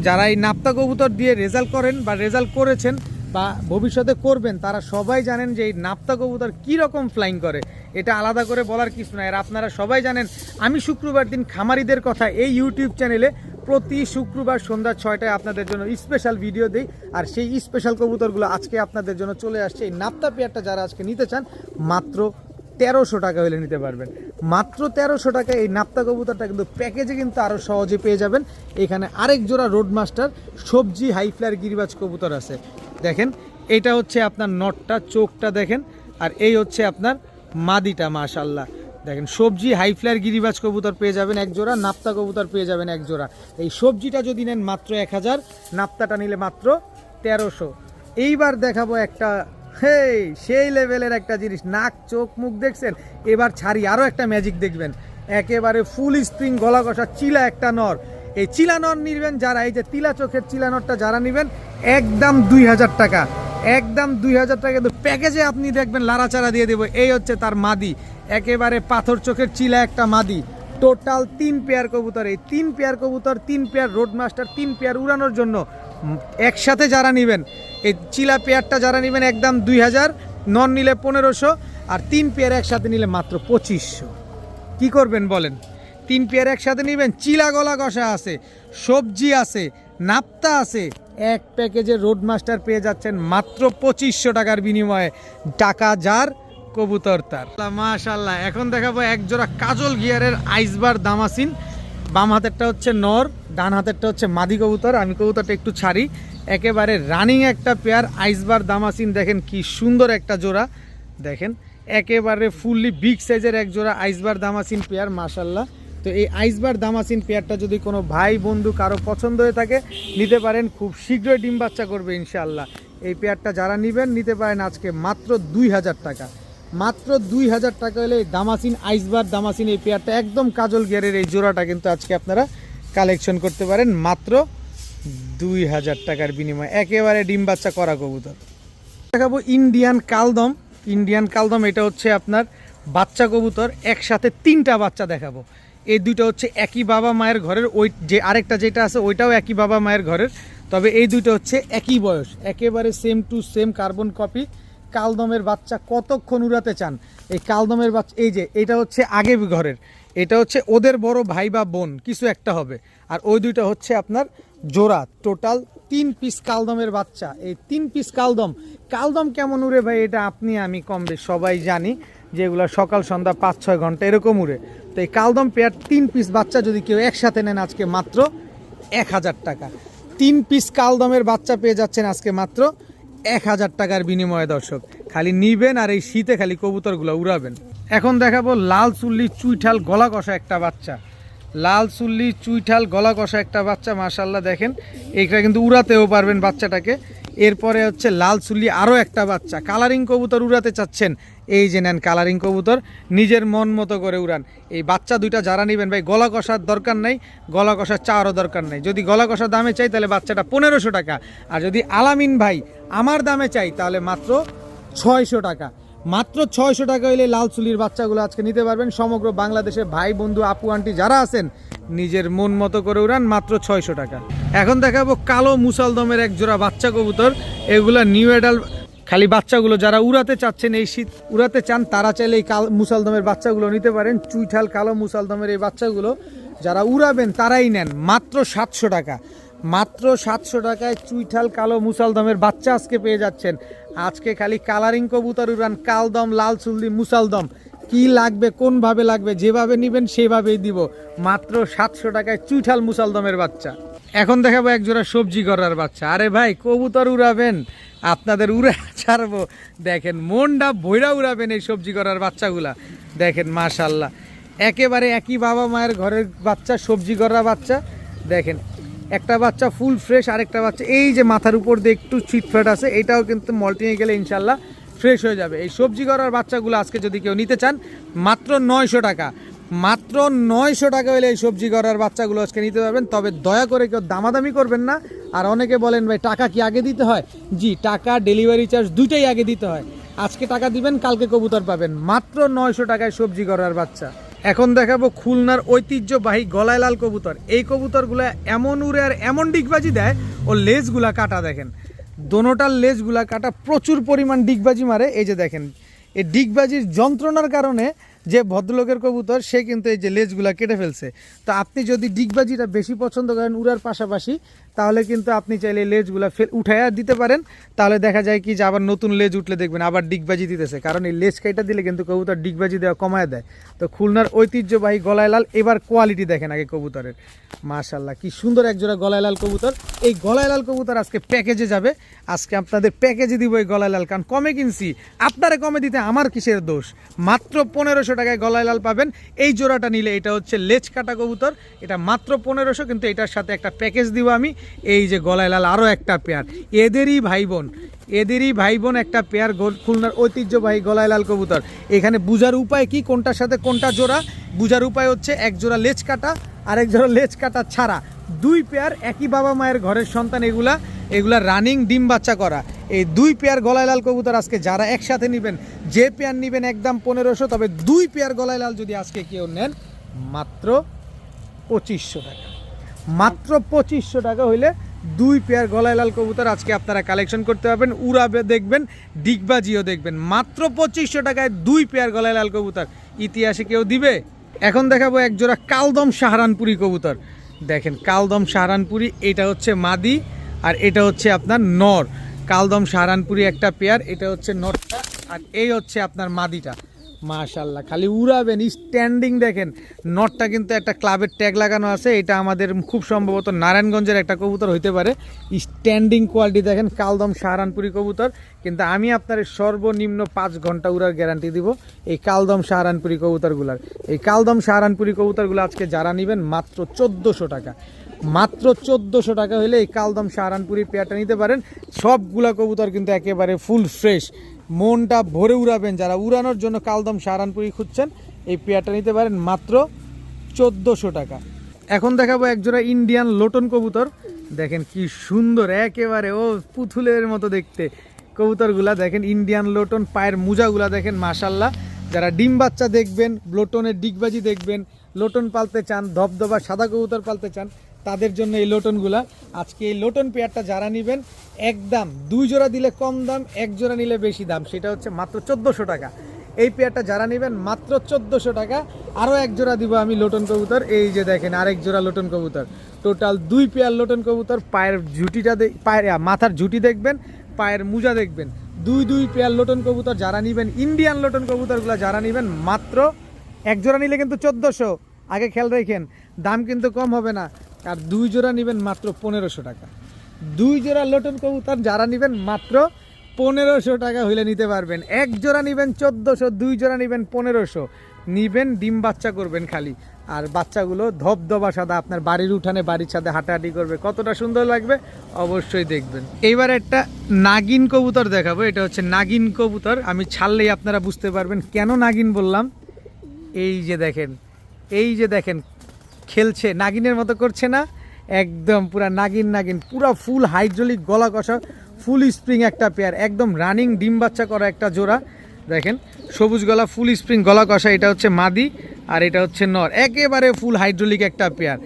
যারা এই নাপ্তা কবুতর দিয়ে রেজাল্ট করেন বা রেজাল্ট করেছেন বা ভবিষ্যতে করবেন, তারা সবাই জানেন যে এই নাপ্তা কবুতর কীরকম ফ্লাইং করে। এটা আলাদা করে বলার কিছু নয়। আর আপনারা সবাই জানেন আমি শুক্রবার দিন খামারিদের কথা এই ইউটিউব চ্যানেলে প্রতি শুক্রবার সন্ধ্যা 6টায় আপনাদের জন্য স্পেশাল ভিডিও দিই। আর সেই স্পেশাল কবুতরগুলো আজকে আপনাদের জন্য চলে আসছে। এই নাপ্তা পেয়ারটা যারা আজকে নিতে চান মাত্র 1300 টাকা হলে নিতে পারবেন। মাত্র 1300 টাকায় এই নাপ্তা কবুতরটা কিন্তু প্যাকেজে কিন্তু আরও সহজে পেয়ে যাবেন। এখানে আরেক জোড়া রোড মাস্টার সবজি হাইফ্লার গিরিবাজ কবুতর আছে। দেখেন এটা হচ্ছে আপনার নটটা, চোখটা দেখেন, আর এই হচ্ছে আপনার মাদিটা। মাশাল্লাহ দেখেন সবজি হাইফ্লার গিরিবাজ কবুতর পেয়ে যাবেন এক জোড়া, নাপ্তা কবুতর পেয়ে যাবেন এক জোড়া। এই সবজিটা যদি নেন মাত্র 1000, নাপ্তাটা নিলে মাত্র 1300। এইবার দেখাবো একটা সেই লেভেলের একটা জিনিস, নাক চোখ মুখ দেখছেন। এবার ছাড়ি আরও একটা ম্যাজিক দেখবেন, একেবারে ফুল স্প্রিং গলা কষা চিলা একটা নর। এই চিলা নর নিবেন যারা, এই যে তিলা চোখের চিলা নরটা যারা নেবেন একদম 2000 টাকা, একদম 2000 টাকা কিন্তু প্যাকেজে আপনি দেখবেন লাড়াচাড়া দিয়ে দেবো। এই হচ্ছে তার মাদি, একেবারে পাথর চোখের চিলা একটা মাদি। টোটাল 3 পেয়ার কবুতর, এই 3 পেয়ার কবুতর, 3 পেয়ার রোড মাস্টার, 3 পেয়ার উড়ানোর জন্য একসাথে যারা নেবেন, এই চিলা পেয়ারটা যারা নেবেন একদম 2000, নন নিলে 1500, আর 3 পেয়ার একসাথে নিলে মাত্র 2500। কি করবেন বলেন? 3 পেয়ার একসাথে নেবেন, চিলা গলা কষা আছে, সবজি আছে, নাপ্তা আছে, এক প্যাকেজে রোড মাস্টার পেয়ে যাচ্ছেন মাত্র 2500 টাকার বিনিময়ে। টাকা যার কবুতর তার। মাশাআল্লাহ এখন দেখাবো এক জোড়া কাজল গিয়ারের আইসবার দামাসিন। বাম হাতেরটা হচ্ছে নর, ডান হাতেরটা হচ্ছে মাদি কবুতর। আমি কবুতরটা একটু ছাড়ি, একেবারে রানিং একটা পেয়ার আইসবার দামাসিন। দেখেন কি সুন্দর একটা জোড়া, দেখেন একেবারে ফুললি বিগ সাইজের এক জোড়া আইসবার দামাসিন পেয়ার। মাশাআল্লাহ, তো এই আইসবার দামাসিন পেয়ারটা যদি কোনো ভাই বন্ধু কারো পছন্দ হয়ে থাকে নিতে পারেন, খুব শীঘ্রই ডিম বাচ্চা করবে ইনশাআল্লাহ। এই পেয়ারটা যারা নেবেন নিতে পারেন আজকে মাত্র 2000 টাকা। মাত্র 2000 টাকা হলে এই দামাসিন আইসবার দামাসিন এই পেয়ারটা একদম কাজল গিয়ারের এই জোড়াটা কিন্তু আজকে আপনারা কালেকশন করতে পারেন মাত্র 2000 টাকার বিনিময়ে, একেবারে ডিম বাচ্চা করা কবুতর। দেখাবো ইন্ডিয়ান কালদম। ইন্ডিয়ান কালদম এটা হচ্ছে আপনার বাচ্চা কবুতর, একসাথে 3টা বাচ্চা দেখাবো। এই দুইটা হচ্ছে একই বাবা মায়ের ঘরের, ওই যে আরেকটা যেটা আছে ওইটাও একই বাবা মায়ের ঘরের, তবে এই দুইটা হচ্ছে একই বয়স, একেবারে same to same carbon copy. কালদমের বাচ্চা কতক্ষণ উড়াতে চান, এই কালদমের বাচ্চা, এই যে এটা হচ্ছে আগে ঘরের, এটা হচ্ছে ওদের বড় ভাই বা বোন কিছু একটা হবে, আর ওই দুইটা হচ্ছে আপনার জোড়া। টোটাল 3 পিস কালদমের বাচ্চা। এই 3 পিস কালদম, কালদম কেমন উড়ে ভাই এটা আপনি আমি কম বেশ সবাই জানি, যেগুলো সকাল সন্ধ্যা 5-6 ঘন্টা এরকম উড়ে। তো এই কালদম পেয়ার 3 পিস বাচ্চা যদি কেউ একসাথে নেন আজকে মাত্র 1000 টাকা। 3 পিস কালদমের বাচ্চা পেয়ে যাচ্ছেন আজকে মাত্র 1000 টাকার বিনিময়ে দর্শক। খালি নিবেন আর এই শীতে খালি কবুতরগুলো উড়াবেন। এখন দেখাবো লাল চুল্লি চুইঠাল গলা কষা একটা বাচ্চা। লাল চুল্লি চুইঠাল গলা কষা একটা বাচ্চা, মাশাআল্লাহ দেখেন এইটা কিন্তু উড়াতেও পারবেন বাচ্চাটাকে। এরপরে হচ্ছে লাল চুল্লি আরও একটা বাচ্চা। কালারিং কবুতর উড়াতে চাচ্ছেন, এই যে নেন কালারিং কবুতর, নিজের মন মতো করে উড়ান। এই বাচ্চা দুইটা যারা নেবেন ভাই গলা কষার দরকার নেই, গলা কষা চাওয়ারও দরকার নেই। যদি গলা কষা দামে চাই তাহলে বাচ্চাটা 1500 টাকা, আর যদি আলামিন ভাই আমার দামে চাই তাহলে মাত্র 600 টাকা। মাত্র 600 টাকা হইলে লাল চুলির বাচ্চাগুলো আজকে নিতে পারবেন। সমগ্র বাংলাদেশে ভাই বন্ধু আপু আন্টি যারা আছেন নিজের মন মতো করে উড়ান, মাত্র 600 টাকা। এখন দেখাবো কালো মুসালদমের এক জোড়া বাচ্চা কবুতর। এগুলা নিউ এডাল খালি বাচ্চাগুলো যারা উড়াতে চাচ্ছেন, এই শীত উড়াতে চান তারা চাইলে এই মুসালদমের বাচ্চাগুলো নিতে পারেন। চুইঠাল কালো মুসালদমের এই বাচ্চাগুলো যারা উড়াবেন তারাই নেন, মাত্র 700 টাকা। মাত্র 700 টাকায় চুইঠাল কালো মুসালদমের বাচ্চা আজকে পেয়ে যাচ্ছেন। আজকে খালি কালারিং কবুতর উড়ান, কালদম লাল চুল্লি মুসালদম, কি লাগবে কোনভাবে লাগবে যেভাবে নেবেন সেভাবেই দিব। মাত্র 700 টাকায় চুইঠাল মুসালদমের বাচ্চা। এখন দেখাবো একজোড়া সবজি করার বাচ্চা। আরে ভাই কবুতর উড়াবেন, আপনাদের উড়ে ছাড়বো। দেখেন মনটা ভৈরা উড়াবেন এই সবজি করার বাচ্চাগুলা। দেখেন মাশাআল্লাহ একেবারে একই বাবা মায়ের ঘরের বাচ্চা, সবজি করা বাচ্চা। দেখেন একটা বাচ্চা ফুল ফ্রেশ, আরেকটা বাচ্চা এই যে মাথার উপর দিয়ে একটু ছিটফাট আছে, এটাও কিন্তু মল্টিংয়ে গেলে ইনশাল্লাহ ফ্রেশ হয়ে যাবে। এই সবজি করার বাচ্চাগুলো আজকে যদি কেউ নিতে চান মাত্র 900 টাকা। মাত্র 900 টাকা হলে এই সবজি করার বাচ্চাগুলো আজকে নিতে পারবেন। তবে দয়া করে কেউ দামাদামি করবেন না। আর অনেকে বলেন ভাই টাকা কি আগে দিতে হয়? জি, টাকা ডেলিভারি চার্জ দুইটাই আগে দিতে হয়। আজকে টাকা দিবেন, কালকে কবুতর পাবেন। মাত্র 900 টাকায় সবজি করার বাচ্চা। এখন দেখাবো খুলনার ঐতিহ্যবাহী গলায় লাল কবুতর। এই কবুতরগুলা এমন উড়ে আর এমন ডিগবাজি দেয়, ও লেজগুলা কাটা দেখেন, দোনোটার লেজগুলা কাটা, প্রচুর পরিমাণ ডিগবাজি মারে। এই যে দেখেন এই ডিগবাজির যন্ত্রণার কারণে যে ভদ্রলোকের কবুতর সে কিন্তু এই যে লেজগুলা কেটে ফেলছে। তো আপনি যদি ডিগবাজিটা বেশি পছন্দ করেন উড়ার পাশাপাশি, তাহলে কিন্তু আপনি চাইলে লেজগুলা উঠাইয়া দিতে পারেন। তাহলে দেখা যায় কি যে আবার নতুন লেজ উঠলে দেখবেন আবার ডিগবাজি দিতেছে, কারণ এই লেজ কাইটা দিলে কিন্তু কবুতর ডিগবাজি দেওয়া কমায় দেয়। তো খুলনার ঐতিহ্যবাহী গলায় লাল। এবার কোয়ালিটি দেখেন আগে কবুতরের, মাশাআল্লাহ কি সুন্দর একজোড়া গলায় লাল কবুতর। এই গলায় লাল কবুতর আজকে প্যাকেজে যাবে। আজকে আপনাদের প্যাকেজে দিব এই গলায় লাল, কারণ কমে কিনছি, আপনারা কমে দিতে আমার কিসের দোষ। মাত্র 1500 টাকায় গলায় লাল পাবেন। এই জোড়াটা নিলে, এটা হচ্ছে লেজ কাটা কবুতর, এটা মাত্র 1500, কিন্তু এটার সাথে একটা প্যাকেজ দিব আমি। এই যে গলায় লাল আরও একটা পেয়ার, এদেরই ভাই বোন একটা পেয়ার খুলনার ঐতিহ্যবাহী গলায় লাল কবুতর। এখানে বুঝার উপায় কি কোনটার সাথে কোনটা জোড়া, বুঝার উপায় হচ্ছে এক জোড়া লেজ কাটা আর এক জোড়া লেজ কাটা ছাড়া, দুই পেয়ার একই বাবা মায়ের ঘরের সন্তান। এগুলা রানিং ডিম বাচ্চা করা। এই দুই পেয়ার গলায় লাল কবুতর আজকে যারা একসাথে নেবেন, যে পেয়ার নেবেন একদম 1500, তবে দুই পেয়ার গলায় লাল যদি আজকে কেউ নেন মাত্র 2500 টাকা। মাত্র 2500 টাকা হইলে দুই পেয়ার গলায় লাল কবুতর আজকে আপনারা কালেকশন করতে পারবেন। উড়াবে দেখবেন, ডিগবাজিও দেখবেন। মাত্র 2500 টাকায় দুই পেয়ার গলায় লাল কবুতর ইতিহাসে কেউ দিবে? এখন দেখাবো এক জোড়া কালদম সাহারানপুরি কবুতর। দেখেন কালদম সাহারানপুরি, এটা হচ্ছে মাদি আর এটা হচ্ছে আপনার নর। কালদম সাহারানপুরি একটা পেয়ার, এটা হচ্ছে নরটা আর এই হচ্ছে আপনার মাদিটা। মাশাআল্লাহ খালি উড়াবেন। স্ট্যান্ডিং দেখেন, নটটা কিন্তু একটা ক্লাবের ট্যাগ লাগানো আছে, এটা আমাদের খুব সম্ভবত নারায়ণগঞ্জের একটা কবুতর হইতে পারে। স্ট্যান্ডিং কোয়ালিটি দেখেন, কালদম সাহারানপুরি কবুতর। কিন্তু আমি আপনার সর্বনিম্ন 5 ঘন্টা উড়ার গ্যারান্টি দিব এই কালদম সাহারানপুরি কবুতরগুলার। এই কালদম সাহারানপুরি কবুতরগুলো আজকে যারা নেবেন মাত্র 1400 টাকা। মাত্র 1400 টাকা হলে এই কালদম সাহারানপুরি পেয়ারটা নিতে পারেন। সবগুলা কবুতর কিন্তু একেবারে ফুল ফ্রেশ, মনটা ভরে উড়াবেন। যারা উড়ানোর জন্য কালদম সাহারানপুরি খুঁজছেন এই পেয়ারটা নিতে পারেন মাত্র 1400 টাকা। এখন দেখাবো একজোড়া ইন্ডিয়ান লোটন কবুতর। দেখেন কি সুন্দর, একেবারে ও পুতুলের মতো দেখতে কবুতরগুলা। দেখেন ইন্ডিয়ান লোটন, পায়ের মোজাগুলা দেখেন মাশাআল্লাহ। যারা ডিম বাচ্চা দেখবেন, লোটনের ডিগবাজি দেখবেন, লোটন পালতে চান, ধবধবা সাদা কবুতর পালতে চান, তাদের জন্য এই লোটনগুলা। আজকে এই লোটন পেয়ারটা যারা নেবেন একদম 2 জোড়া দিলে কম দাম, 1 জোড়া নিলে বেশি দাম, সেটা হচ্ছে মাত্র 1400 টাকা। এই পেয়ারটা যারা নেবেন মাত্র 1400 টাকা। আরও এক জোড়া দিব আমি লোটন কবুতর, এই যে দেখেন আরেক জোড়া লোটন কবুতর, টোটাল 2 পেয়ার লোটন কবুতর। পায়ের ঝুটিটা পায়ের মাথার ঝুটি দেখবেন, পায়ের মুজা দেখবেন, 2 পেয়ার লোটন কবুতর যারা নেবেন, ইন্ডিয়ান লোটন কবুতরগুলো যারা নেবেন মাত্র এক জোড়া নিলে কিন্তু 1400, আগে খেয়াল রাখেন দাম কিন্তু কম হবে না। আর 2 জোড়া নেবেন মাত্র 1500 টাকা। 2 জোড়া লোটন কবুতর যারা নেবেন মাত্র 1500 টাকা হইলে নিতে পারবেন। এক জোড়া নেবেন 1400, 2 জোড়া নেবেন 1500। নিবেন ডিম বাচ্চা করবেন খালি, আর বাচ্চাগুলো ধবধবা সাদা, আপনার বাড়ির উঠানে বাড়ির সাথে হাঁটাহাঁটি করবে, কতটা সুন্দর লাগবে অবশ্যই দেখবেন। এইবার একটা নাগিন কবুতর দেখাবো, এটা হচ্ছে নাগিন কবুতর। আমি ছাড়লেই আপনারা বুঝতে পারবেন কেন নাগিন বললাম। এই যে দেখেন, এই যে দেখেন খেলছে, নাগিনের মতো করছে না, একদম পুরা নাগিন নাগিন, পুরা ফুল হাইড্রোলিক গলা কষা, ফুল স্প্রিং একটা পেয়ার, একদম রানিং ডিম বাচ্চা করা একটা জোড়া। দেখেন সবুজ গলা, ফুল স্প্রিং গলা কষা, এটা হচ্ছে মাদি আর এটা হচ্ছে নর, একেবারে ফুল হাইড্রোলিক একটা পেয়ার।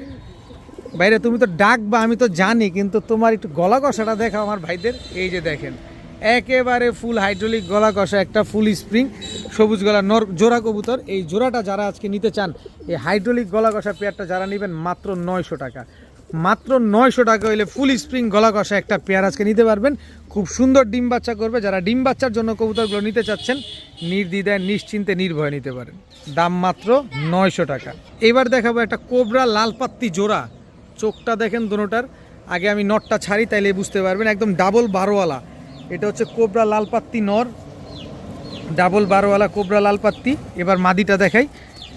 বাইরে তুমি তো ডাকবা আমি তো জানি, কিন্তু তোমার একটু গলা কষাটা দেখাও আমার ভাইদের। এই যে দেখেন একেবারে ফুল হাইড্রোলিক গলা কষা একটা ফুল স্প্রিং সবুজ গলা নর জোড়া কবুতর। এই জোড়াটা যারা আজকে নিতে চান, এই হাইড্রোলিক গলা কষা পেয়ারটা যারা নেবেন মাত্র 900 টাকা। মাত্র 900 টাকা হইলে ফুল স্প্রিং গলা কষা একটা পেয়ার আজকে নিতে পারবেন। খুব সুন্দর ডিম বাচ্চা করবে। যারা ডিম বাচ্চার জন্য কবুতরগুলো নিতে চাচ্ছেন নির্দ্বিধায় নিশ্চিন্তে নির্ভয়ে নিতে পারেন। দাম মাত্র 900 টাকা। এবার দেখাবো একটা কোবরা লালপাত্তি জোড়া। চোখটা দেখেন দোনোটার, আগে আমি নটটা ছাড়ি তাইলে বুঝতে পারবেন, একদম ডাবল বারোওয়ালা। এটা হচ্ছে কোবরা লালপাত্তি নর, ডাবল বারোওয়ালা কোবরা লালপাত্তি। এবার মাদিটা দেখাই,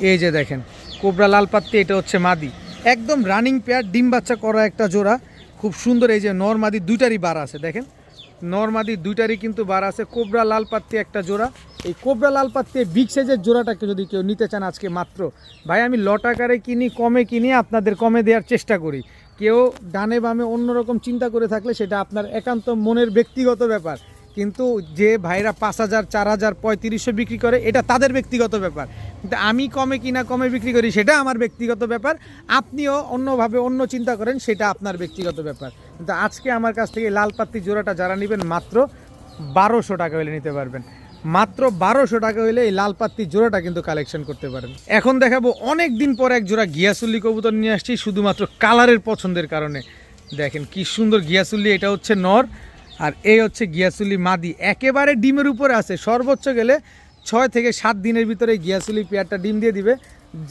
এই যে দেখেন কোবরা লালপাত্তি, এটা হচ্ছে মাদি, একদম রানিং পেয়ার, ডিম বাচ্চা করা একটা জোড়া, খুব সুন্দর। এই যে নর মাদি দুইটারই বার আছে, দেখেন নর মাদি দুইটারই কিন্তু বার আছে। কোবরা লালপাত্তি একটা জোড়া। এই কোবরা লালপাত্তি বিগ সাইজের জোড়াটাকে যদি কেউ নিতে চান আজকে মাত্র, ভাই আমি লট আকারে কিনি, কমে কিনি, আপনাদের কমে দেওয়ার চেষ্টা করি। কেউ ডানে বামে অন্যরকম চিন্তা করে থাকলে সেটা আপনার একান্ত মনের ব্যক্তিগত ব্যাপার, কিন্তু যে ভাইরা 5000, 4000, 3500 বিক্রি করে এটা তাদের ব্যক্তিগত ব্যাপার, কিন্তু আমি কমে কিনা কমে বিক্রি করি সেটা আমার ব্যক্তিগত ব্যাপার। আপনিও অন্যভাবে অন্য চিন্তা করেন সেটা আপনার ব্যক্তিগত ব্যাপার। কিন্তু আজকে আমার কাছ থেকে লালপাত্তি জোড়াটা যারা নেবেন মাত্র 1200 টাকা হলে নিতে পারবেন। মাত্র 1200 টাকা হলে এই লালপাত্তি জোড়াটা কিন্তু কালেকশন করতে পারেন। এখন দেখাবো অনেক দিন পর এক জোড়া গিয়াসুল্লি কবুতর নিয়ে আসছি, শুধুমাত্র কালারের পছন্দের কারণে। দেখেন কি সুন্দর গিয়াসুল্লি, এটা হচ্ছে নর আর এই হচ্ছে গিয়াসুলি মাদি, একেবারে ডিমের উপরে আছে। সর্বোচ্চ গেলে 6 থেকে 7 দিনের ভিতরে গিয়াসুলি পেয়ারটা ডিম দিয়ে দিবে।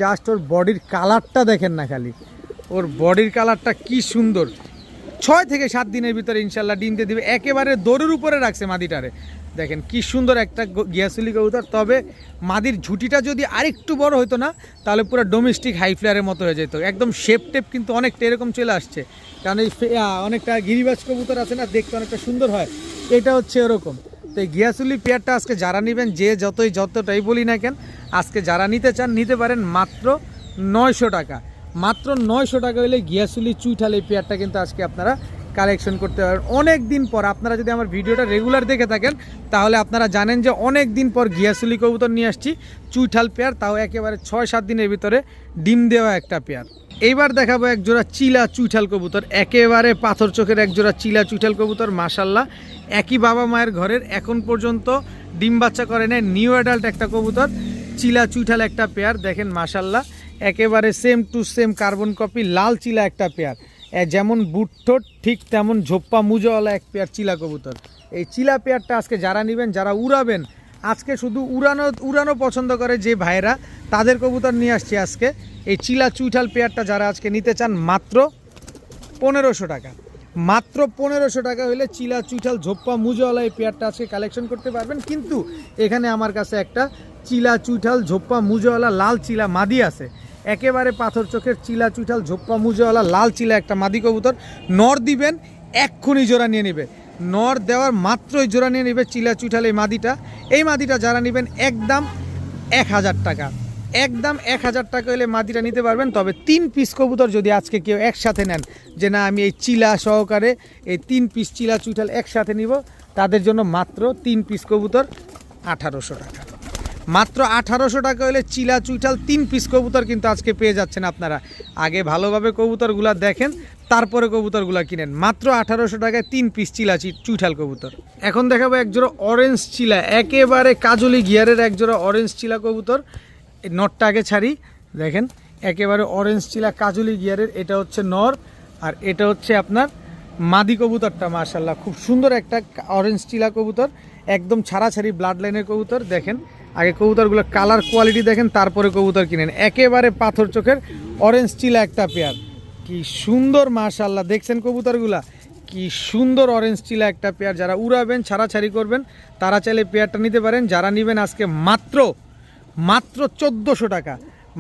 জাস্ট ওর বডির কালারটা দেখেন না, খালি ওর বডির কালারটা কি সুন্দর। 6 থেকে 7 দিনের ভিতরে ইনশাল্লাহ ডিম দিয়ে দিবে। একেবারে দৌড়ের উপরে রাখছে মাদিটারে, দেখেন কি সুন্দর একটা গিয়াসুলি কবুতর। তবে মাদির ঝুটিটা যদি আরেকটু বড় হতো না তাহলে পুরো ডোমেস্টিক হাই ফ্লেয়ারের মতো হয়ে যেত। একদম শেপ টেপ কিন্তু অনেকটা এরকম চলে আসছে, কারণ এই অনেকটা গিরিবাজ কবুতর আছে না, দেখতে অনেকটা সুন্দর হয়, এটা হচ্ছে এরকম। তো এই গিয়াসুলি পেয়ারটা আজকে যারা নেবেন, যে যতটাই বলি না কেন, আজকে যারা নিতে চান নিতে পারেন মাত্র 900 টাকা। মাত্র 900 টাকা হলে গিয়াসুলি চুইঠাল এই পেয়ারটা কিন্তু আজকে আপনারা কালেকশন করতে পারবেন। অনেক দিন পর, আপনারা যদি আমার ভিডিওটা রেগুলার দেখে থাকেন তাহলে আপনারা জানেন যে অনেক দিন পর গিয়াসুলি কবুতর নিয়ে আসছি, চুইঠাল পেয়ার, তাও একেবারে 6-7 দিনের ভিতরে ডিম দেওয়া একটা পেয়ার। এইবার দেখাবো এক জোড়া চিলা চুইঠাল কবুতর, একেবারে পাথর চোখের এক জোড়া চিলা চুইঠাল কবুতর। মাশাল্লাহ, একই বাবা মায়ের ঘরের, এখন পর্যন্ত ডিম বাচ্চা করে নেয়, নিউ অ্যাডাল্ট একটা কবুতর, চিলা চুইঠাল একটা পেয়ার। দেখেন মাশাল্লাহ, একেবারে same to same carbon copy, লাল চিলা একটা পেয়ার, যেমন বুটঠোঁট ঠিক তেমন ঝোপ্পা মুজোওয়ালা এক পেয়ার চিলা কবুতর। এই চিলা পেয়ারটা আজকে যারা নেবেন, যারা উড়াবেন, আজকে শুধু উড়ানো পছন্দ করে যে ভাইরা, তাদের কবুতর নিয়ে আসছি আজকে। এই চিলা চুইঠাল পেয়ারটা যারা আজকে নিতে চান মাত্র 1500 টাকা। মাত্র 1500 টাকা হলে চিলা চুইঠাল ঝোপ্পা মুজোওয়ালা এই পেয়ারটা আজকে কালেকশন করতে পারবেন। কিন্তু এখানে আমার কাছে একটা চিলা চুইঠাল ঝোপ্পা মুজোওয়ালা লাল চিলা মাদি আছে, একেবারে পাথর চোখের চিলা চুইঠাল ঝোপ্পা মুজোওয়ালা লাল চিলা একটা মাদি কবুতর। নর দিবেন এক্ষুনি জোড়া নিয়ে নেবে, নর দেওয়ার মাত্রই জোড়া নিয়ে নেবে চিলা চুইঠাল এই মাদিটা। এই মাদিটা যারা নেবেন একদম 1000 টাকা, একদম 1000 টাকা হলে মাদিটা নিতে পারবেন। তবে 3 পিস কবুতর যদি আজকে কেউ একসাথে নেন, যে না আমি এই চিলা সহকারে এই 3 পিস চিলা চুইঠাল একসাথে নিব, তাদের জন্য মাত্র 3 পিস কবুতর 1800 টাকা। মাত্র 1800 টাকা হলে চিলা চুইঠাল 3 পিস কবুতর কিন্তু আজকে পেয়ে যাচ্ছেন আপনারা। আগে ভালোভাবে কবুতরগুলো দেখেন, তারপরে কবুতরগুলো কিনেন। মাত্র 1800 টাকায় 3 পিস চিলা চুইঠাল কবুতর। এখন দেখাবো একজোড়া অরেঞ্জ চিলা, একেবারে কাজলি গিয়ারের একজোড়া অরেঞ্জ চিলা কবুতর। এই নরটা আগে ছাড়ি, দেখেন একেবারে অরেঞ্জ চিলা কাজলি গিয়ারের, এটা হচ্ছে নর আর এটা হচ্ছে আপনার মাদি কবুতরটা। মাশাআল্লাহ খুব সুন্দর একটা অরেঞ্জ চিলা কবুতর, একদম ছাড়াছাড়ি ব্লাড লাইনের কবুতর। দেখেন আগে কবুতরগুলো কালার কোয়ালিটি দেখেন, তারপরে কবুতর কিনেন। একেবারে পাথর চোখের অরেঞ্জ চিলা একটা পেয়ার, কি সুন্দর মাশাআল্লাহ। দেখছেন কবুতরগুলা কি সুন্দর অরেঞ্জ চিলা একটা পেয়ার। যারা উড়াবেন ছাড়াছাড়ি করবেন তারা চাইলে পেয়ারটা নিতে পারেন। যারা নেবেন আজকে মাত্র 1400 টাকা,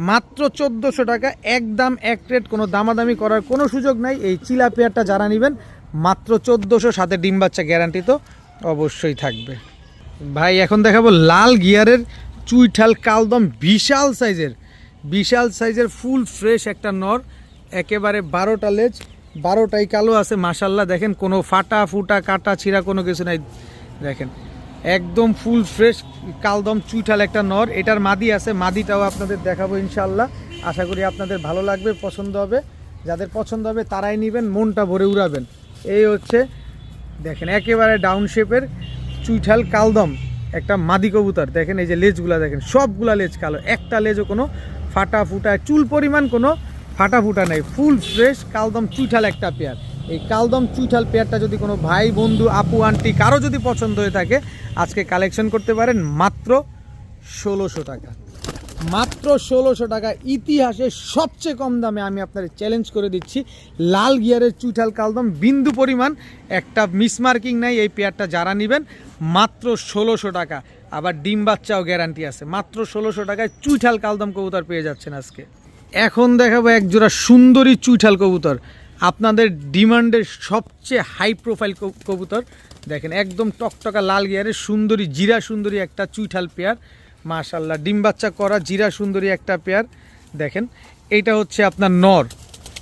মাত্র 1400 টাকা, একদম এক রেট, কোনো দামাদামি করার কোনো সুযোগ নাই। এই চিলা পেয়ারটা যারা নেবেন মাত্র 1400, সাথে ডিম বাচ্চা গ্যারান্টি তো অবশ্যই থাকবে। ভাই এখন দেখাবো লাল গিয়ারের চুইঠাল কালদম, বিশাল সাইজের ফুল ফ্রেশ একটা নর, একেবারে 12টা লেজ, 12টাই কালো আছে মাশাআল্লাহ। দেখেন কোনো ফাটা ফুটা কাটা ছিঁড়া কোনো কিছু নাই, দেখেন একদম ফুল ফ্রেশ কালদম চুইঠাল একটা নর। এটার মাদি আছে, মাদিটাও আপনাদের দেখাবো ইনশাআল্লাহ। আশা করি আপনাদের ভালো লাগবে, পছন্দ হবে। যাদের পছন্দ হবে তারাই নেবেন, মনটা ভরে উড়াবেন। এই হচ্ছে দেখেন একেবারে ডাউন শেপের চুইঠাল কালদম একটা মাদি কবুতর। দেখেন এই যে লেজগুলা দেখেন, সবগুলা লেজ কালো, একটা লেজও কোনো ফাটা ফুটা চুল পরিমাণ কোনো ফাটা ফুটা নেই, ফুল ফ্রেশ কালদম চুইঠাল একটা পেয়ার। এই কালদম চুইঠাল পেয়ারটা যদি কোনো ভাই বন্ধু আপু আন্টি কারো যদি পছন্দ হয়ে থাকে আজকে কালেকশন করতে পারেন মাত্র 1600 টাকা, মাত্র 1600 টাকা। ইতিহাসে সবচেয়ে কম দামে আমি আপনার চ্যালেঞ্জ করে দিচ্ছি, লাল গিয়ারের চুইঠাল কালদম, বিন্দু পরিমাণ একটা মিসমার্কিং নাই। এই পেয়ারটা যারা নেবেন মাত্র 1600 টাকা, আবার ডিম বাচ্চাও গ্যারান্টি আছে। মাত্র 1600 টাকায় চুইঠাল কালদম কবুতর পেয়ে যাচ্ছেন আজকে। এখন দেখাবো একজোড়া সুন্দরী চুইঠাল কবুতর, আপনাদের ডিমান্ডের সবচেয়ে হাই প্রোফাইল কবুতর। দেখেন একদম টকটকা লাল গিয়ারের সুন্দরী, জিরা সুন্দরী একটা চুইঠাল পেয়ার মাশাআল্লাহ, ডিম বাচ্চা করা জিরা সুন্দরী একটা পেয়ার। দেখেন এইটা হচ্ছে আপনার নর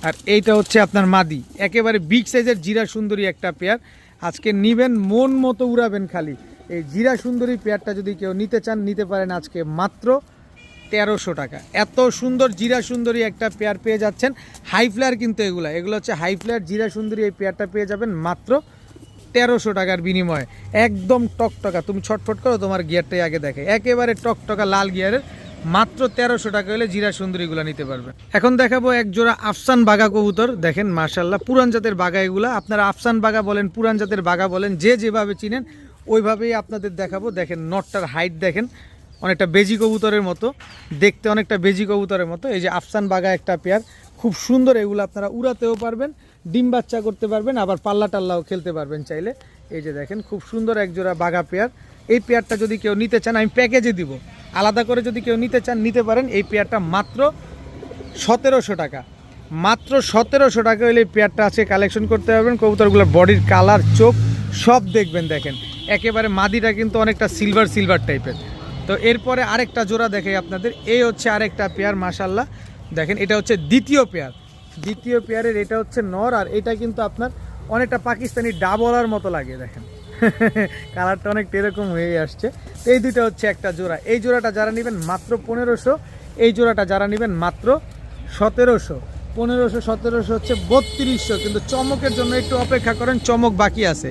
আর এইটা হচ্ছে আপনার মাদি, একেবারে বিগ সাইজের জিরা সুন্দরী একটা পেয়ার। আজকে নিবেন, মন মতো উড়াবেন খালি। এই জিরা সুন্দরী পেয়ারটা যদি কেউ নিতে চান নিতে পারেন আজকে মাত্র 1300 টাকা। এত সুন্দর জিরা সুন্দরী একটা পেয়ার পেয়ে যাচ্ছেন। হাই ফ্লেয়ার কিন্তু এগুলো হচ্ছে হাই ফ্লেয়ার জিরা সুন্দরী, এই পেয়ারটা পেয়ে যাবেন মাত্র 1300 টাকার বিনিময়ে। একদম টকটকা, তুমি ছটফট করো তোমার গিয়ারটাই আগে দেখে, একেবারে টকটকা লাল গিয়ারের, মাত্র 1300 টাকা হলে জিরা সুন্দরীগুলো নিতে পারবে। এখন দেখাবো এক জোড়া আফসান বাঘা কবুতর। দেখেন মাশাআল্লাহ পুরান জাতের বাঘা এগুলা, আপনারা আফসান বাঘা বলেন পুরান জাতের বাঘা বলেন, যে যেভাবে চিনেন ওইভাবেই আপনাদের দেখাবো। দেখেন নটটার হাইট দেখেন, অনেকটা বেজি কবুতরের মতো দেখতে, অনেকটা বেজি কবুতরের মতো। এই যে আফসান বাঘা একটা পেয়ার, খুব সুন্দর। এগুলো আপনারা উড়াতেও পারবেন, ডিম বাচ্চা করতে পারবেন, আবার পাল্লা টাল্লাও খেলতে পারবেন চাইলে। এই যে দেখেন খুব সুন্দর একজোড়া বাঘা পেয়ার। এই পেয়ারটা যদি কেউ নিতে চান আমি প্যাকেজে দিব, আলাদা করে যদি কেউ নিতে চান নিতে পারেন। এই পেয়ারটা মাত্র 1700 টাকা, মাত্র 1700 টাকা হলে এই পেয়ারটা আছে কালেকশন করতে পারবেন। কবুতরগুলোর বডির কালার চোখ সব দেখবেন। দেখেন একেবারে মাদিটা কিন্তু অনেকটা সিলভার টাইপের। তো এরপরে আরেকটা জোড়া দেখাই আপনাদের, এই হচ্ছে আরেকটা পেয়ার মাশাআল্লাহ। দেখেন এটা হচ্ছে দ্বিতীয় পেয়ারের, এটা হচ্ছে নর আর এটা কিন্তু আপনার অনেকটা পাকিস্তানি ডাবলার মতো লাগে। দেখেন কালারটা অনেকটা এরকম হয়ে আসছে। তো এই দুটো হচ্ছে একটা জোড়া। এই জোড়াটা যারা নেবেন মাত্র 1500, এই জোড়াটা যারা নেবেন মাত্র 1700। 1500 1700 হচ্ছে 3200, কিন্তু চমকের জন্য একটু অপেক্ষা করেন, চমক বাকি আছে।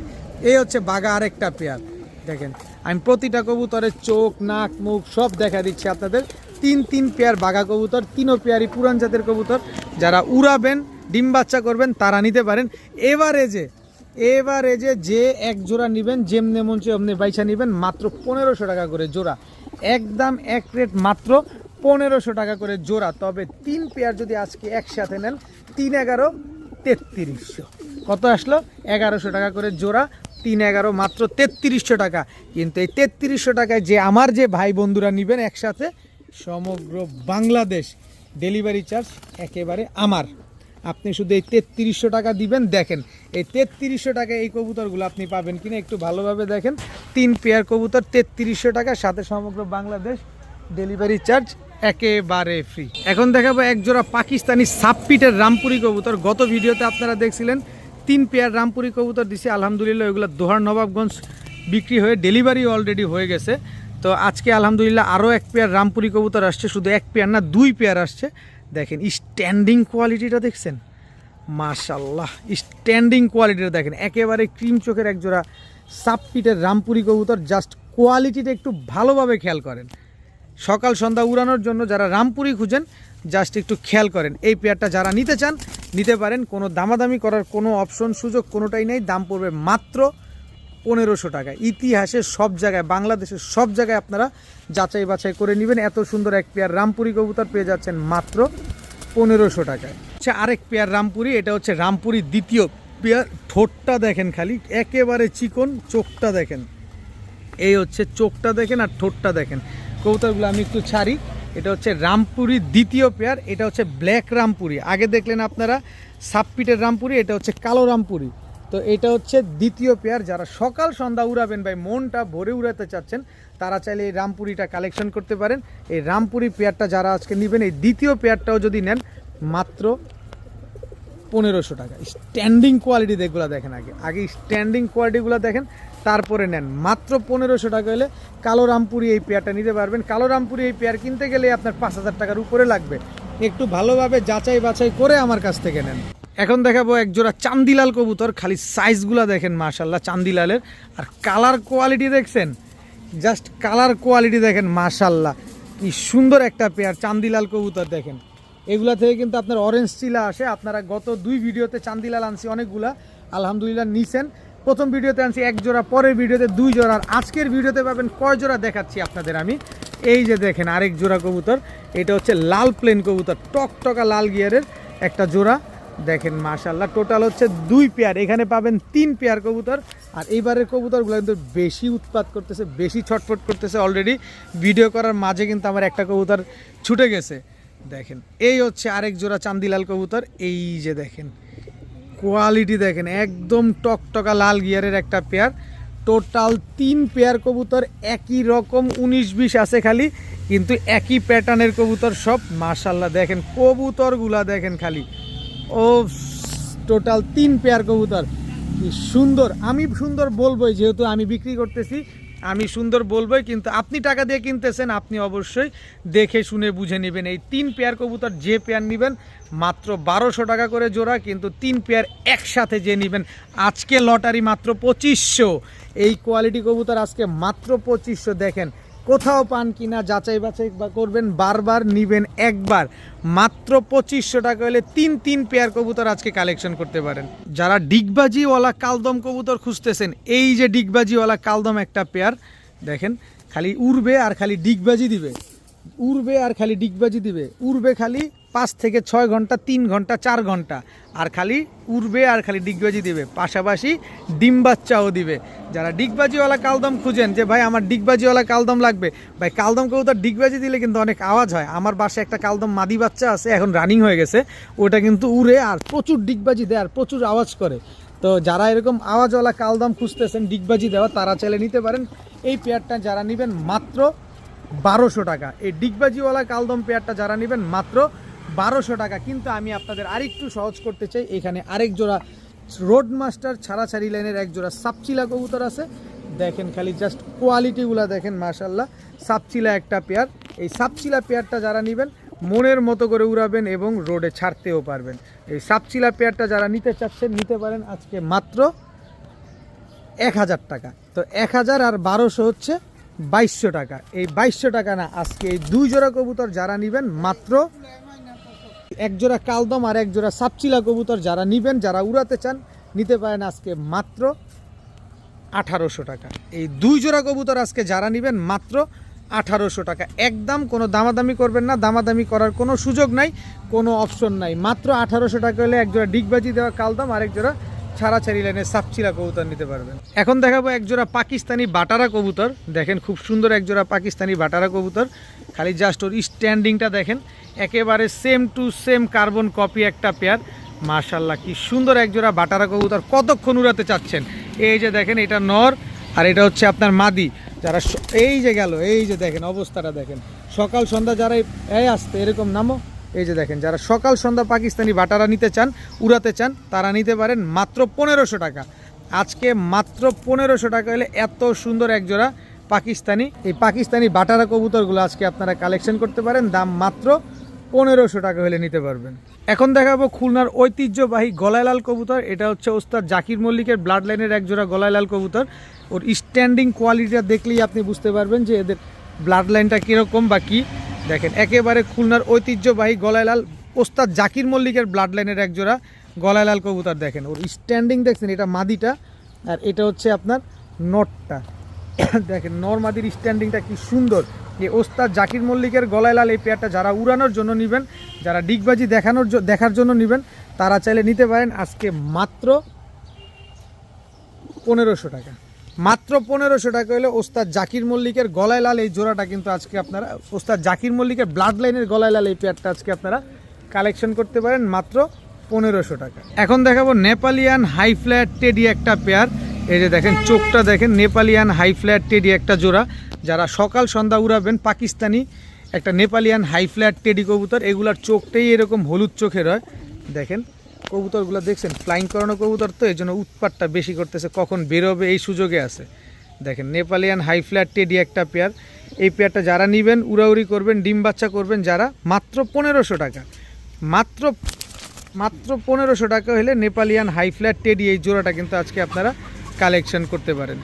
এই হচ্ছে বাঘা আরেকটা পেয়ার। দেখেন আমি প্রতিটা কবুতরের চোখ নাক মুখ সব দেখা দিচ্ছি আপনাদের। তিন পেয়ার বাঘা কবুতর, তিনও পেয়ারই পুরান জাতের কবুতর। যারা উড়াবেন ডিম বাচ্চা করবেন তারা নিতে পারেন। এবারে যে এক জোড়া নেবেন, যেমনে মন চেয়ে অমনি বাইছা নেবেন, মাত্র 1500 টাকা করে জোড়া, একদম এক রেট, মাত্র 1500 টাকা করে জোড়া। তবে 3 পেয়ার যদি আজকে একসাথে নেন 3 11 3300, কত আসলো? 1100 টাকা করে জোড়া, 3 11 মাত্র 3300 টাকা। কিন্তু এই 3300 টাকায় যে আমার যে ভাই বন্ধুরা নেবেন একসাথে, সমগ্র বাংলাদেশ ডেলিভারি চার্জ একেবারে আমার। আপনি শুধু এই 3300 টাকা দিবেন। দেখেন এই 3300 টাকায় এই কবুতরগুলো আপনি পাবেন কিনা একটু ভালোভাবে দেখেন। 3 পেয়ার কবুতর 3300 টাকা, সাথে সমগ্র বাংলাদেশ ডেলিভারি চার্জ একেবারে ফ্রি। এখন দেখাবো এক জোড়া পাকিস্তানি সাবপিটের রামপুরি কবুতর। গত ভিডিওতে আপনারা দেখছিলেন 3 পেয়ার রামপুরি কবুতর দিছি, আলহামদুলিল্লাহ ওইগুলো দোহার নবাবগঞ্জ বিক্রি হয়ে ডেলিভারি অলরেডি হয়ে গেছে। তো আজকে আলহামদুলিল্লাহ আরও 1 পেয়ার রামপুরি কবুতর আসছে, শুধু 1 পেয়ার না 2 পেয়ার আসছে। দেখেন স্ট্যান্ডিং কোয়ালিটিটা দেখছেন মাশাল্লাহ স্ট্যান্ডিং কোয়ালিটির দেখেন, একেবারে ক্রিম চোখের একজোড়া সাপপিটের রামপুরি কবুতর। জাস্ট কোয়ালিটিটা একটু ভালোভাবে খেয়াল করেন। সকাল সন্ধ্যা উড়ানোর জন্য যারা রামপুরি খুঁজেন জাস্ট একটু খেয়াল করেন। এই পেয়ারটা যারা নিতে চান নিতে পারেন, কোনো দামাদামি করার কোনো অপশন সুযোগ কোনোটাই নেই। দাম পড়বে মাত্র 1500 টাকা। ইতিহাসে সব জায়গায়, বাংলাদেশের সব জায়গায় আপনারা যাচাই বাছাই করে নেবেন। এত সুন্দর এক পেয়ার রামপুরি কবুতর পেয়ে যাচ্ছেন মাত্র 1500 টাকায়। আচ্ছা, আরেক পেয়ার রামপুরি, এটা হচ্ছে রামপুরি দ্বিতীয় পেয়ার। ঠোঁটটা দেখেন খালি, একেবারে চিকন, চোখটা দেখেন, এই হচ্ছে চোখটা দেখেন আর ঠোঁটটা দেখেন। কবুতরগুলো আমি একটু ছাড়ি। এটা হচ্ছে রামপুরি দ্বিতীয় পেয়ার, এটা হচ্ছে ব্ল্যাক রামপুরি। আগে দেখলেন আপনারা সাপপিটের রামপুরি, এটা হচ্ছে কালো রামপুরি। তো এটা হচ্ছে দ্বিতীয় পেয়ার। যারা সকাল সন্ধ্যা উড়াবেন ভাই, মনটা ভরে উড়াতে চাচ্ছেন, তারা চাইলে এই রামপুরিটা কালেকশন করতে পারেন। এই রামপুরি পেয়ারটা যারা আজকে নেবেন, এই দ্বিতীয় পেয়ারটাও যদি নেন মাত্র 1500 টাকা। স্ট্যান্ডিং কোয়ালিটি দেখগুলো দেখেন, আগে স্ট্যান্ডিং কোয়ালিটিগুলো দেখেন, তারপরে নেন। মাত্র 1500 টাকা হলে কালো রামপুরি এই পেয়ারটা নিতে পারবেন। কালো রামপুরি এই পেয়ার কিনতে গেলে আপনার 5000 টাকার উপরে লাগবে। একটু ভালোভাবে যাচাই বাছাই করে আমার কাছ থেকে নেন। এখন দেখাবো একজোড়া চান্দিলাল কবুতর। খালি সাইজগুলো দেখেন মাশাল্লাহ চান্দিলালের, আর কালার কোয়ালিটি দেখছেন, জাস্ট কালার কোয়ালিটি দেখেন মাশাল্লাহ, কি সুন্দর একটা পেয়ার চান্দিলাল কবুতর দেখেন। এগুলা থেকে কিন্তু আপনার অরেঞ্জ চিলা আসে। আপনারা গত 2 ভিডিওতে চান্দিলাল আনছি অনেকগুলা, আলহামদুলিল্লাহ নিছেন। প্রথম ভিডিওতে আনছি 1 জোড়া, পরের ভিডিওতে 2 জোড়া, আর আজকের ভিডিওতে পাবেন কয় জোড়া দেখাচ্ছি আপনাদের আমি। এই যে দেখেন আরেক জোড়া কবুতর, এটা হচ্ছে লাল প্লেন কবুতর, টকটকা লাল গিয়ারের একটা জোড়া দেখেন মাশাল্লাহ। টোটাল হচ্ছে 2 পেয়ার, এখানে পাবেন 3 পেয়ার কবুতর। আর এইবারের কবুতরগুলো কিন্তু বেশি উৎপাত করতেছে, বেশি ছটফট করতেছে। অলরেডি ভিডিও করার মাঝে কিন্তু আমার একটা কবুতর ছুটে গেছে দেখেন। এই হচ্ছে আরেক জোড়া চান্দিলাল কবুতর। এই যে দেখেন কোয়ালিটি দেখেন, একদম টকটকা লাল গিয়ারের একটা পেয়ার। টোটাল 3 পেয়ার কবুতর, একই রকম 19-20 আছে খালি, কিন্তু একই প্যাটার্নের কবুতর সব মাশাল্লাহ। দেখেন কবুতরগুলা দেখেন খালি, ও টোটাল 3 পেয়ার কবুতর, কি সুন্দর। আমি সুন্দর বলবোই, যেহেতু আমি বিক্রি করতেছি আমি সুন্দর বলবোই, কিন্তু আপনি টাকা দিয়ে কিনতেছেন, আপনি অবশ্যই দেখে শুনে বুঝে নেবেন। এই 3 পেয়ার কবুতর যে পেয়ার নেবেন মাত্র 1200 টাকা করে জোড়া, কিন্তু 3 পেয়ার একসাথে যে নেবেন আজকে লটারি মাত্র 2500। এই কোয়ালিটি কবুতর আজকে মাত্র 2500। দেখেন কোথাও পান কিনা যাচাই বাছাই করবেন, বারবার নিবেন একবার। মাত্র 2500 টাকা হলে 3 পেয়ার কবুতর আজকে কালেকশন করতে পারেন। যারা ডিগবাজিওয়ালা কালদম কবুতর খুঁজতেছেন, এই যে ডিগবাজিওয়ালা কালদম একটা পেয়ার দেখেন, খালি উড়বে আর খালি ডিগবাজি দিবে, উড়বে আর খালি ডিগবাজি দিবে, উড়বে খালি 5 থেকে 6 ঘন্টা, 3 ঘন্টা, 4 ঘন্টা, আর খালি উড়বে আর খালি ডিগবাজি দিবে, পাশাপাশি ডিম বাচ্চাও দিবে। যারা ডিগবাজিওয়ালা কালদম খুঁজেন যে ভাই আমার ডিগবাজিওয়ালা কালদম লাগবে, ভাই কালদম কবুতর ডিগবাজি দিলে কিন্তু অনেক আওয়াজ হয়। আমার বাসায় একটা কালদম মাদি বাচ্চা আছে, এখন রানিং হয়ে গেছে, ওটা কিন্তু উড়ে আর প্রচুর ডিগবাজি দেয় আর প্রচুর আওয়াজ করে। তো যারা এরকম আওয়াজওয়ালা কালদম খুঁজতেছেন ডিগবাজি দেওয়া, তারা চাইলে নিতে পারেন। এই পেয়ারটা যারা নেবেন মাত্র 1200 টাকা। এই ডিগবাজিওয়ালা কালদম পেয়ারটা যারা নেবেন মাত্র 1200 টাকা। কিন্তু আমি আপনাদের আরেকটু সহজ করতে চাই, এখানে আরেক জোড়া রোডমাস্টার ছাড়াছাড়ি লাইনের এক জোড়া সাপচিলা কবুতর আছে দেখেন, খালি জাস্ট কোয়ালিটিগুলো দেখেন মাশাল্লাহ। সাপচিলা একটা পেয়ার, এই সাপচিলা পেয়ারটা যারা নেবেন মনের মতো করে উড়াবেন এবং রোডে ছাড়তেও পারবেন। এই সাপচিলা পেয়ারটা যারা নিতে চাচ্ছেন নিতে পারেন আজকে মাত্র 1000 টাকা। তো 1000 আর 1200 হচ্ছে 2200 টাকা। এই 2200 টাকা না, আজকে এই 2 জোড়া কবুতর যারা নেবেন মাত্র, এক জোড়া কালদম আর এক জোড়া সাপচিলা কবুতর যারা নেবেন, যারা উড়াতে চান নিতে পারেন আজকে মাত্র 1800 টাকা। এই 2 জোড়া কবুতর আজকে যারা নেবেন মাত্র 1800 টাকা। একদম কোনো দামাদামি করবেন না, দামাদামি করার কোনো সুযোগ নাই, কোনো অপশন নাই। মাত্র 1800 টাকা হলে এক জোড়া ডিগবাজি দেওয়া কালদম আর এক জোড়া ছাড়াছাড়ি লাইনের সাপচিলা কবুতর নিতে পারবেন। এখন দেখাবো এক জোড়া পাকিস্তানি বাটারা কবুতর দেখেন, খুব সুন্দর এক জোড়া পাকিস্তানি বাটারা কবুতর। খালি জাস্ট ওর স্ট্যান্ডিংটা দেখেন, একেবারে same to same carbon copy একটা পেয়ার মাশাল্লাহ। কি সুন্দর এক জোড়া বাটারা কবুতর। কতক্ষণ উড়াতে চাচ্ছেন? এই যে দেখেন, এটা নর আর এটা হচ্ছে আপনার মাদি। যারা এই যে গেল, এই যে দেখেন অবস্থাটা দেখেন, সকাল সন্ধ্যা যারা এই আসতে এরকম নামো, এই যে দেখেন, যারা সকাল সন্ধ্যা পাকিস্তানি বাটারা নিতে চান, উড়াতে চান, তারা নিতে পারেন মাত্র 1500 টাকা। আজকে মাত্র 1500 টাকা হলে এত সুন্দর এক জোড়া পাকিস্তানি, এই পাকিস্তানি বাটারা কবুতরগুলো আজকে আপনারা কালেকশন করতে পারেন। দাম মাত্র 1500 টাকা হলে নিতে পারবেন। এখন দেখাবো খুলনার ঐতিহ্যবাহী গলায় লাল কবুতর। এটা হচ্ছে ওস্তাদ জাকির মল্লিকের ব্লাড লাইনের এক জোড়া গলায় লাল কবুতর। ওর স্ট্যান্ডিং কোয়ালিটিটা দেখলেই আপনি বুঝতে পারবেন যে এদের ব্লাড লাইনটা কীরকম বা কী। দেখেন একেবারে খুলনার ঐতিহ্যবাহী গলায় লাল ওস্তাদ জাকির মল্লিকের ব্লাড লাইনের এক জোড়া গলায় লাল কবুতর। দেখেন ওর স্ট্যান্ডিং দেখছেন, এটা মাদিটা আর এটা হচ্ছে আপনার নটটা। দেখেন নর মাদির স্ট্যান্ডিংটা কি সুন্দর। এই ওস্তাদ জাকির মল্লিকের গলায় লাল এই পেয়ারটা যারা উড়ানোর জন্য নেবেন, যারা ডিগবাজি দেখার জন্য নেবেন, তারা চাইলে নিতে পারেন। আজকে মাত্র 1500 টাকা, মাত্র 1500 টাকা হলে ওস্তাদ জাকির মল্লিকের গলায় লাল এই জোড়াটা কিন্তু আজকে আপনারা, ওস্তাদ জাকির মল্লিকের ব্লাড লাইনের গলায় লাল এই পেয়ারটা আজকে আপনারা কালেকশন করতে পারেন মাত্র 1500 টাকা। এখন দেখাবো নেপালিয়ান হাই ফ্ল্যাট টেডি একটা পেয়ার। এই যে দেখেন চোখটা দেখেন, নেপালিয়ান হাই ফ্ল্যাট টেডি একটা জোড়া। যারা সকাল সন্ধ্যা উড়াবেন পাকিস্তানি একটা নেপালিয়ান হাই ফ্ল্যাট টেডি কবুতর, এগুলার চোখটাই এরকম হলুদ চোখের হয়। দেখেন কবুতরগুলো দেখছেন, ফ্লাইং করানো কবুতর তো এই জন্য উৎপাতটা বেশি করতেছে, কখন বেরোবে এই সুযোগে আছে। দেখেন নেপালিয়ান হাই ফ্ল্যাট টেডি একটা পেয়ার। এই পেয়ারটা যারা নেবেন উড়াউড়ি করবেন, ডিম বাচ্চা করবেন যারা, মাত্র 1500 টাকা, মাত্র 1500 টাকা হলে নেপালিয়ান হাই ফ্ল্যাট টেডি এই জোড়াটা কিন্তু আজকে আপনারা কালেকশন করতে পারেন।